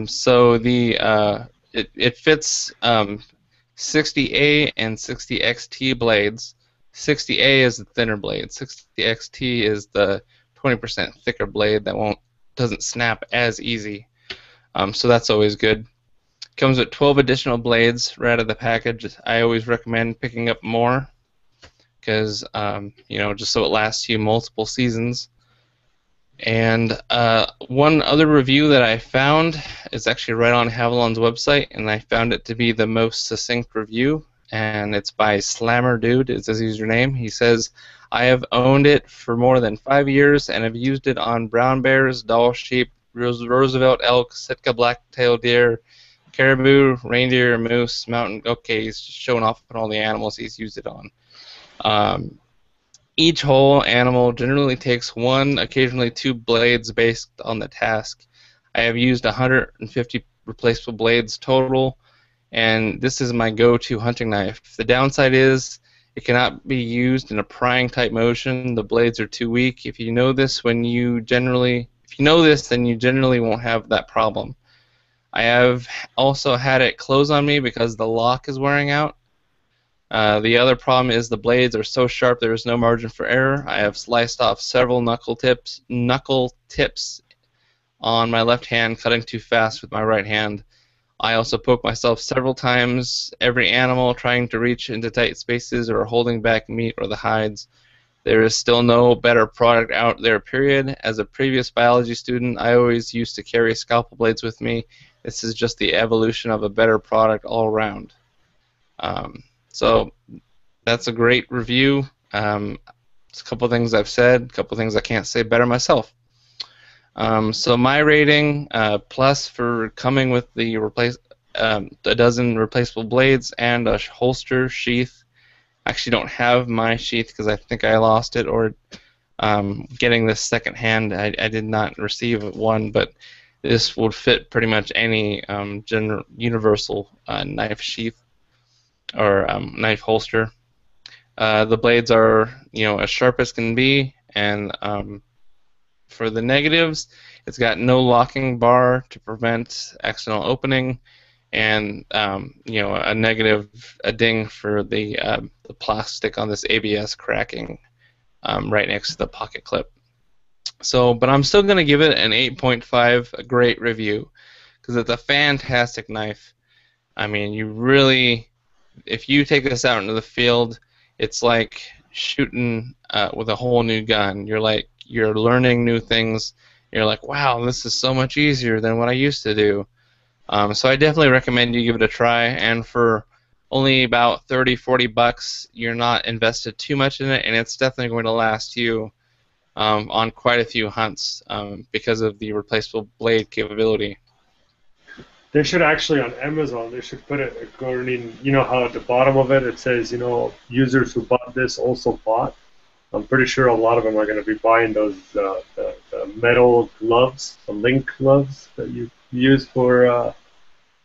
So it fits 60A and 60XT blades. 60A is the thinner blade. 60XT is the 20% thicker blade that doesn't snap as easy. So that's always good. Comes with 12 additional blades right out of the package. I always recommend picking up more because just so it lasts you multiple seasons. And one other review that I found is actually right on Havalon's website, and I found it to be the most succinct review, and it's by Slammer Dude, is his username. He says, I have owned it for more than 5 years and have used it on brown bears, Dall sheep, Roosevelt elk, Sitka black-tailed deer, caribou, reindeer, moose, mountain. Okay, he's just showing off on all the animals he's used it on. Each whole animal generally takes 1, occasionally 2 blades based on the task. I have used 150 replaceable blades total, and this is my go-to hunting knife. The downside is it cannot be used in a prying type motion. The blades are too weak. If you know this, then you generally won't have that problem. I have also had it close on me because the lock is wearing out. The other problem is the blades are so sharp there is no margin for error. I have sliced off several knuckle tips on my left hand, cutting too fast with my right hand. I also poke myself several times every animal, trying to reach into tight spaces or holding back meat or the hides. There is still no better product out there, period. As a previous biology student, I always used to carry scalpel blades with me. This is just the evolution of a better product all around. So that's a great review. It's a couple things I've said, a couple things I can't say better myself. So my rating, plus for coming with the a dozen replaceable blades and a holster sheath. I actually don't have my sheath because I think I lost it, or getting this second hand, I did not receive one, but this would fit pretty much any universal knife sheath or knife holster. The blades are, as sharp as can be, and for the negatives, it's got no locking bar to prevent accidental opening, and a ding for the plastic on this ABS cracking right next to the pocket clip. So, but I'm still going to give it an 8.5, a great review, because it's a fantastic knife. I mean, if you take this out into the field, it's like shooting with a whole new gun. You're learning new things. You're like, wow, this is so much easier than what I used to do. So I definitely recommend you give it a try. And for only about $30-40, you're not invested too much in it, and it's definitely going to last you on quite a few hunts because of the replaceable blade capability. They should actually, on Amazon, they should put it according, how at the bottom of it says, users who bought this also bought. I'm pretty sure a lot of them are going to be buying those the metal gloves, the link gloves that you use for,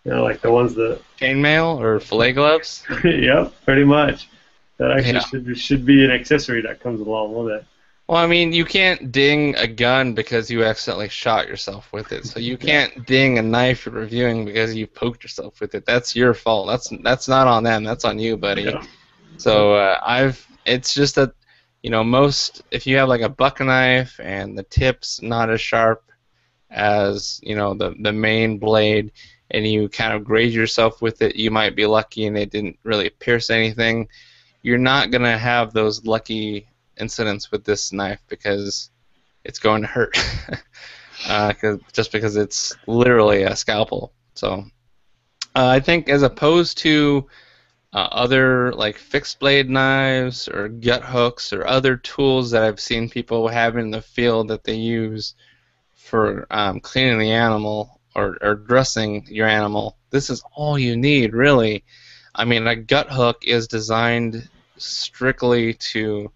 like the ones that... Chainmail or fillet gloves? Yep, pretty much. That actually should be an accessory that comes along with it. Well, I mean, you can't ding a gun because you accidentally shot yourself with it. So you can't ding a knife you're reviewing because you poked yourself with it. That's your fault. That's not on them. That's on you, buddy. Yeah. So it's just that, if you have like a buck knife and the tip's not as sharp as, the main blade, and you kind of graze yourself with it, you might be lucky and it didn't really pierce anything. You're not going to have those lucky incidents with this knife because it's going to hurt. just because it's literally a scalpel. So I think as opposed to other like fixed blade knives or gut hooks or other tools that I've seen people have in the field that they use for cleaning the animal or dressing your animal, this is all you need, really. I mean, a gut hook is designed strictly to,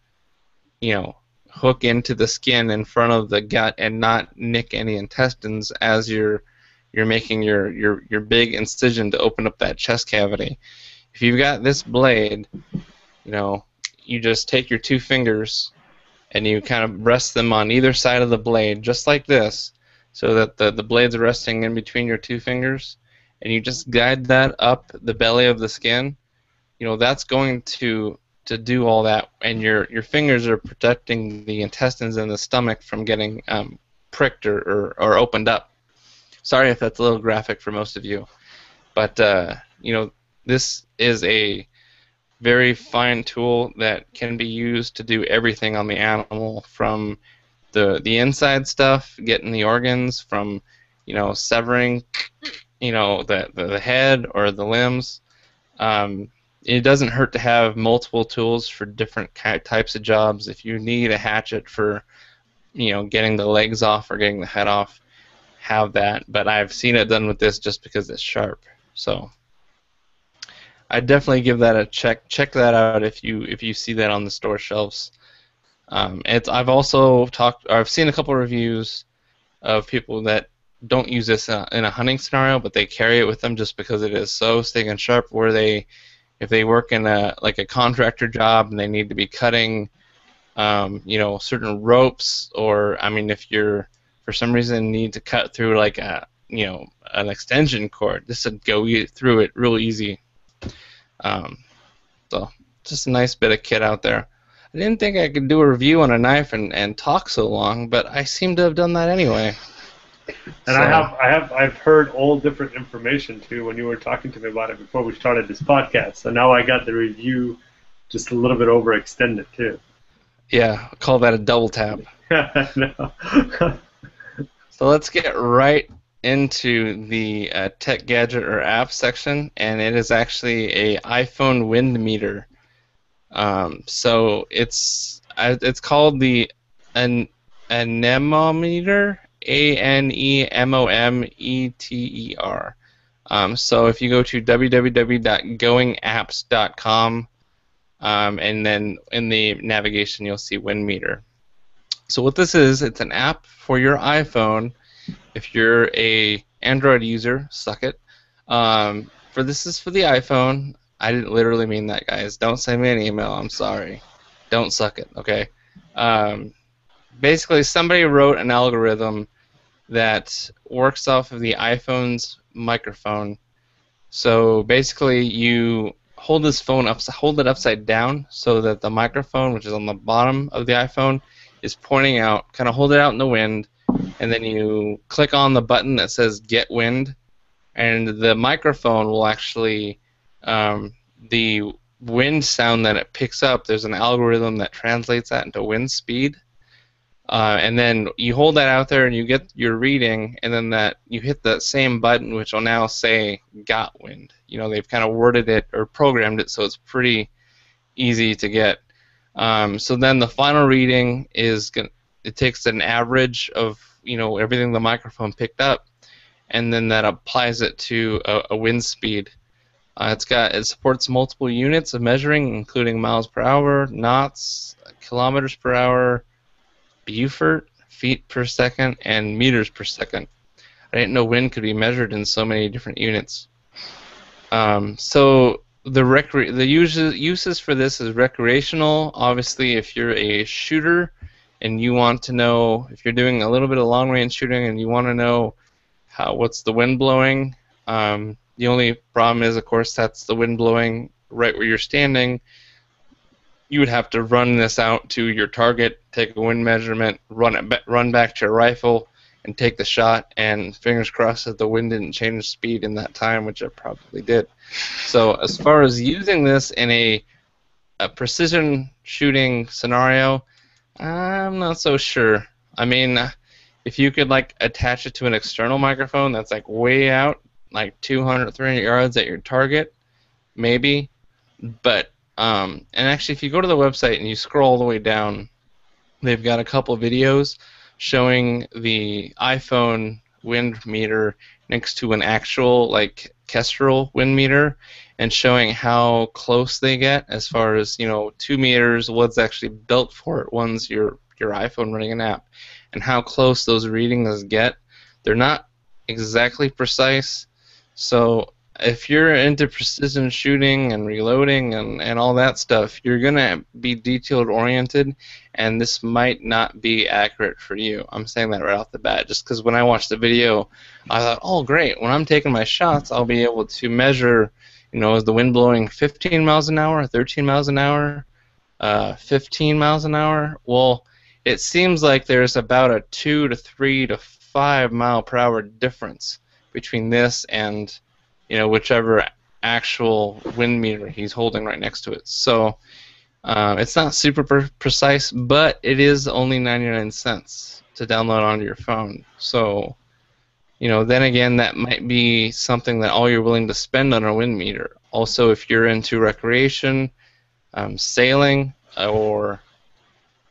hook into the skin in front of the gut and not nick any intestines as you're making your big incision to open up that chest cavity. If you've got this blade, you just take your two fingers and you kind of rest them on either side of the blade, just like this, so that the blade's resting in between your two fingers, and you just guide that up the belly of the skin. That's going to do all that, and your fingers are protecting the intestines and the stomach from getting pricked or opened up. Sorry if that's a little graphic for most of you, but this is a very fine tool that can be used to do everything on the animal, from the inside stuff, getting the organs, from severing the head or the limbs. It doesn't hurt to have multiple tools for different types of jobs. If you need a hatchet for getting the legs off or getting the head off, have that. But I've seen it done with this just because it's sharp. So I definitely give that a check. Check that out if you see that on the store shelves. I've also I've seen a couple of reviews of people that don't use this in a hunting scenario, but they carry it with them just because it is so stinking sharp. If they work in a contractor job and they need to be cutting, certain ropes, or if you're for some reason need to cut through like an extension cord, this would go through it real easy. So just a nice bit of kit out there. I didn't think I could do a review on a knife and talk so long, but I seem to have done that anyway. And so, I've heard all different information too when you were talking to me about it before we started this podcast. So now I got the review just a little bit overextended too. Yeah, I'll call that a double tap. No. So let's get right into the tech gadget or app section, and it is actually a iPhone wind meter. So it's called the anemometer, ANEMOMETER. So if you go to www.goingapps.com, and then in the navigation you'll see wind meter. So what this is, it's an app for your iPhone. If you're a Android user, suck it. This is for the iPhone. I didn't literally mean that, guys. Don't send me an email. I'm sorry. Don't suck it, okay? Basically, somebody wrote an algorithm that works off of the iPhone's microphone. So basically, you hold it upside down so that the microphone, which is on the bottom of the iPhone, is pointing out. Kind of hold it out in the wind, and then you click on the button that says Get Wind, and the microphone will actually, the wind sound that it picks up, there's an algorithm that translates that into wind speed. And then you hold that out there and you get your reading, and then you hit that same button, which will now say Got Wind. They've kind of worded it or programmed it so it's pretty easy to get. So then the final reading is it takes an average of everything the microphone picked up, and then that applies it to a wind speed. It supports multiple units of measuring, including miles per hour, knots, kilometers per hour, Beaufort, feet per second, and meters per second. I didn't know wind could be measured in so many different units. So the uses for this is recreational. Obviously, if you're a shooter and you want to know, if you're doing a little bit of long-range shooting and you want to know what's the wind blowing, the only problem is, of course, that's the wind blowing right where you're standing. You would have to run this out to your target, take a wind measurement, run back to your rifle, and take the shot, and fingers crossed that the wind didn't change speed in that time, which it probably did. So as far as using this in a precision shooting scenario, I'm not so sure. I mean, if you could like attach it to an external microphone that's like way out, like 200, 300 yards at your target, maybe. But and actually, if you go to the website and you scroll all the way down, they've got a couple videos showing the iPhone wind meter next to an actual like Kestrel wind meter, and showing how close they get as far as 2 meters. What's actually built for it? One's your iPhone running an app, and how close those readings get. They're not exactly precise, so if you're into precision shooting and reloading and all that stuff, you're going to be detailed oriented, and this might not be accurate for you. I'm saying that right off the bat, just because when I watched the video, I thought, oh, great, when I'm taking my shots, I'll be able to measure, is the wind blowing 15 miles an hour, 13 miles an hour, 15 miles an hour? Well, it seems like there's about a 2 to 3 to 5 mile per hour difference between this and whichever actual wind meter he's holding right next to it. So it's not super precise, but it is only 99 cents to download onto your phone. So, then again, that might be something that all you're willing to spend on a wind meter. Also, if you're into recreation, sailing, or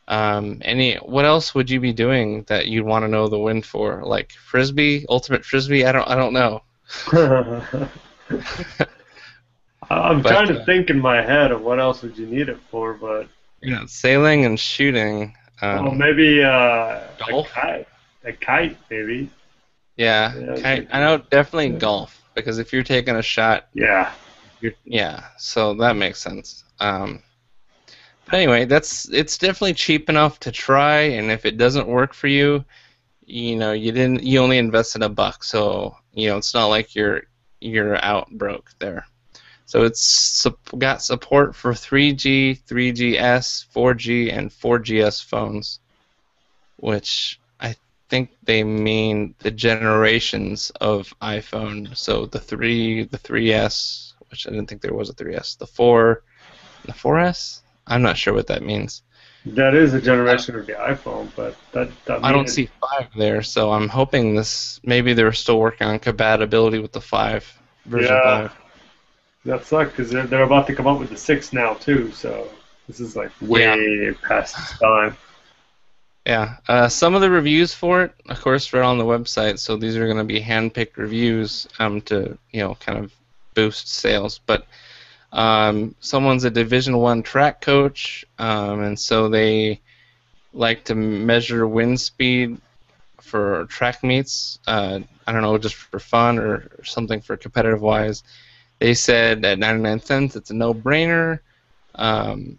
what else would you be doing that you'd want to know the wind for? Like ultimate frisbee? I don't know. I'm trying to think in my head of what else would you need it for, but sailing and shooting. Maybe golf? a kite, maybe. Yeah, kite. I know definitely golf, because if you're taking a shot, so that makes sense. But anyway, it's definitely cheap enough to try, and if it doesn't work for you, you only invested $1, so it's not like you're out broke there. So it's got support for 3G, 3GS, 4G, and 4GS phones, which I think they mean the generations of iPhone. So the 3, the 3S, which I didn't think there was a 3S, the 4, the 4S. I'm not sure what that means. That is a generation of the iPhone, but that I don't see 5 there, so I'm hoping maybe they're still working on compatibility with the 5, version 5. That sucks, because they're about to come up with the 6 now, too, so this is like way past its time. Yeah, some of the reviews for it, of course, are on the website, so these are going to be hand-picked reviews to, kind of boost sales, but someone's a Division I track coach, and so they like to measure wind speed for track meets. I don't know, just for fun or something for competitive wise. They said at 99 cents it's a no-brainer, and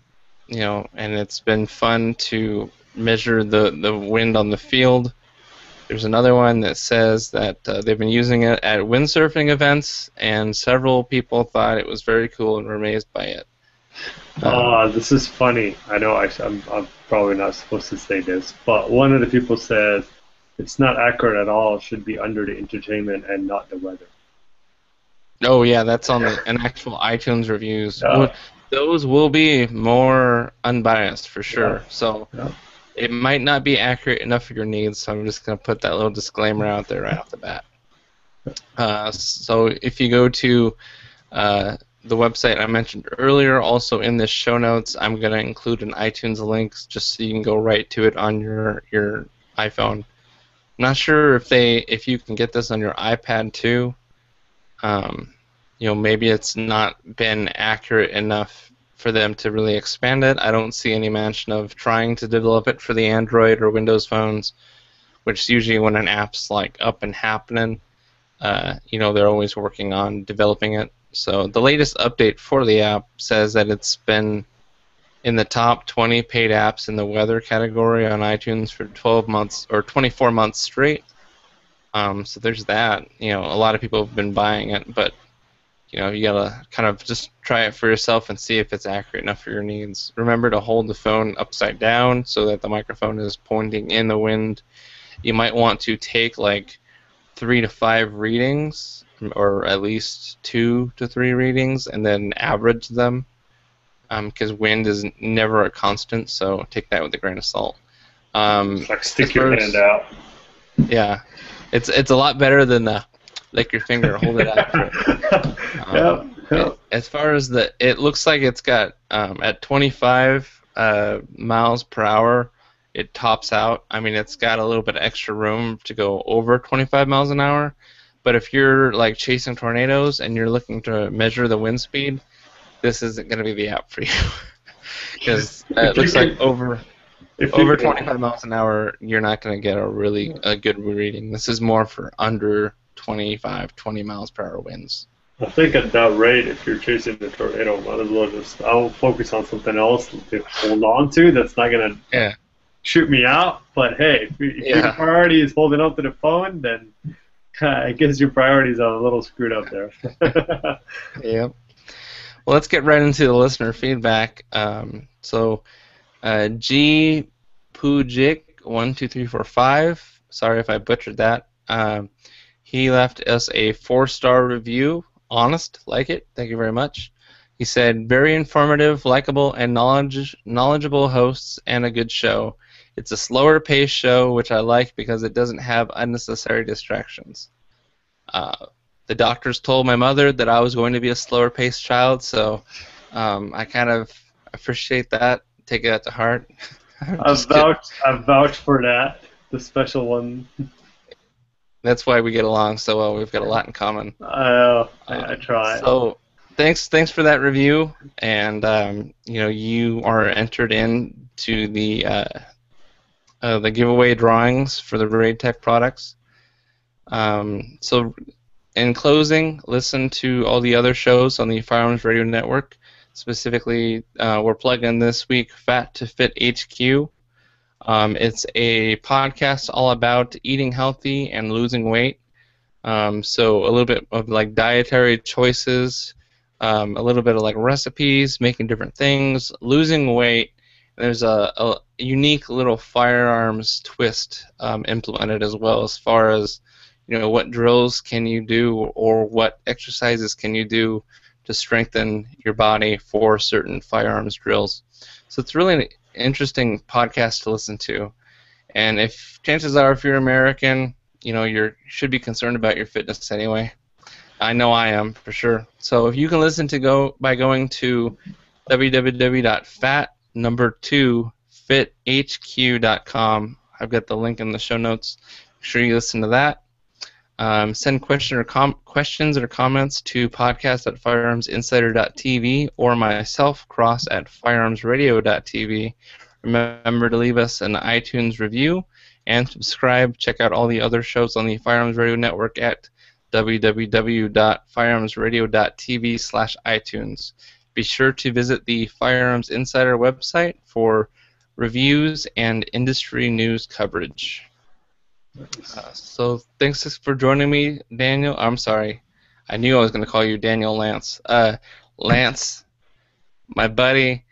it's been fun to measure the wind on the field. There's another one that says that they've been using it at windsurfing events, and several people thought it was very cool and were amazed by it. This is funny. I know I'm probably not supposed to say this, but one of the people said it's not accurate at all. It should be under the entertainment and not the weather. Oh, yeah, that's on an actual iTunes reviews. Those will be more unbiased for sure. Yeah. So. Yeah. It might not be accurate enough for your needs, so I'm just going to put that little disclaimer out there right off the bat. So if you go to the website I mentioned earlier, also in the show notes, I'm going to include an iTunes link just so you can go right to it on your iPhone. I'm not sure if you can get this on your iPad too. Maybe it's not been accurate enough for them to really expand it. I don't see any mention of trying to develop it for the Android or Windows phones, which is usually when an app's like up and happening. They're always working on developing it. So the latest update for the app says that it's been in the top 20 paid apps in the weather category on iTunes for 12 months or 24 months straight. So there's that. A lot of people have been buying it, but you gotta kind of just try it for yourself and see if it's accurate enough for your needs. Remember to hold the phone upside down so that the microphone is pointing in the wind. You might want to take like 3 to 5 readings, or at least 2 to 3 readings, and then average them, because wind is never a constant, so take that with a grain of salt. Like stick your hand out. Yeah, it's a lot better than lick your finger, hold it out. As far as it looks like it's got at 25 miles per hour, it tops out. I mean, it's got a little bit of extra room to go over 25 miles an hour. But if you're like chasing tornadoes and you're looking to measure the wind speed, this isn't going to be the app for you. Because it looks like over 25 miles an hour, you're not going to get a good reading. This is more for under 20 miles per hour winds. I think at that rate, if you're chasing the tornado, might as well I'll focus on something else to hold on to that's not going to shoot me out. But hey, if your priority is holding on to the phone, then I guess your priorities are a little screwed up there. Yep. Well, let's get right into the listener feedback. G Pujik12345, sorry if I butchered that. He left us a 4-star review. Honest, like it. Thank you very much. He said, very informative, likable, and knowledgeable hosts and a good show. It's a slower paced show, which I like because it doesn't have unnecessary distractions. The doctors told my mother that I was going to be a slower paced child, so I kind of appreciate that. Take it to heart. I vouch for that. The special one. That's why we get along so well. We've got a lot in common. I try. So thanks for that review, and you are entered into the giveaway drawings for the Raid Tech products. So in closing, listen to all the other shows on the Firearms Radio Network. Specifically, we're plugging this week Fat to Fit HQ. It's a podcast all about eating healthy and losing weight. So a little bit of like dietary choices, a little bit of like recipes, making different things, losing weight. There's a unique little firearms twist implemented as well, as far as what drills can you do or what exercises can you do to strengthen your body for certain firearms drills. So it's really an interesting podcast to listen to. And chances are, if you're American, you should be concerned about your fitness anyway. I know I am, for sure. So if you can listen by going to www.fat2fithq.com. I've got the link in the show notes. Make sure you listen to that. Send questions or comments to podcast@firearmsinsider.tv or myself, cross@firearmsradio.tv. Remember to leave us an iTunes review and subscribe. Check out all the other shows on the Firearms Radio Network at www.firearmsradio.tv/iTunes. Be sure to visit the Firearms Insider website for reviews and industry news coverage. So thanks for joining me, Daniel. I'm sorry. I knew I was going to call you Daniel Lance. Lance, my buddy,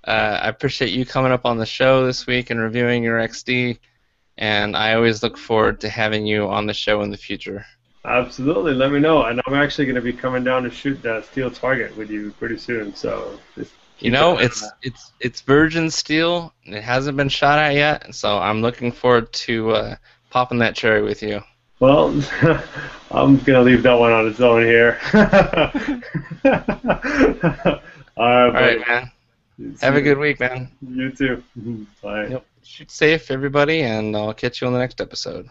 I appreciate you coming up on the show this week and reviewing your XD, and I always look forward to having you on the show in the future. Absolutely. Let me know. And I'm actually going to be coming down to shoot that steel target with you pretty soon. So it's virgin steel. It hasn't been shot at yet, so I'm looking forward to popping that cherry with you. Well, I'm going to leave that one on its own here. All right, man. Have a good week, man. You too. Bye. Yep. Shoot safe, everybody, and I'll catch you on the next episode.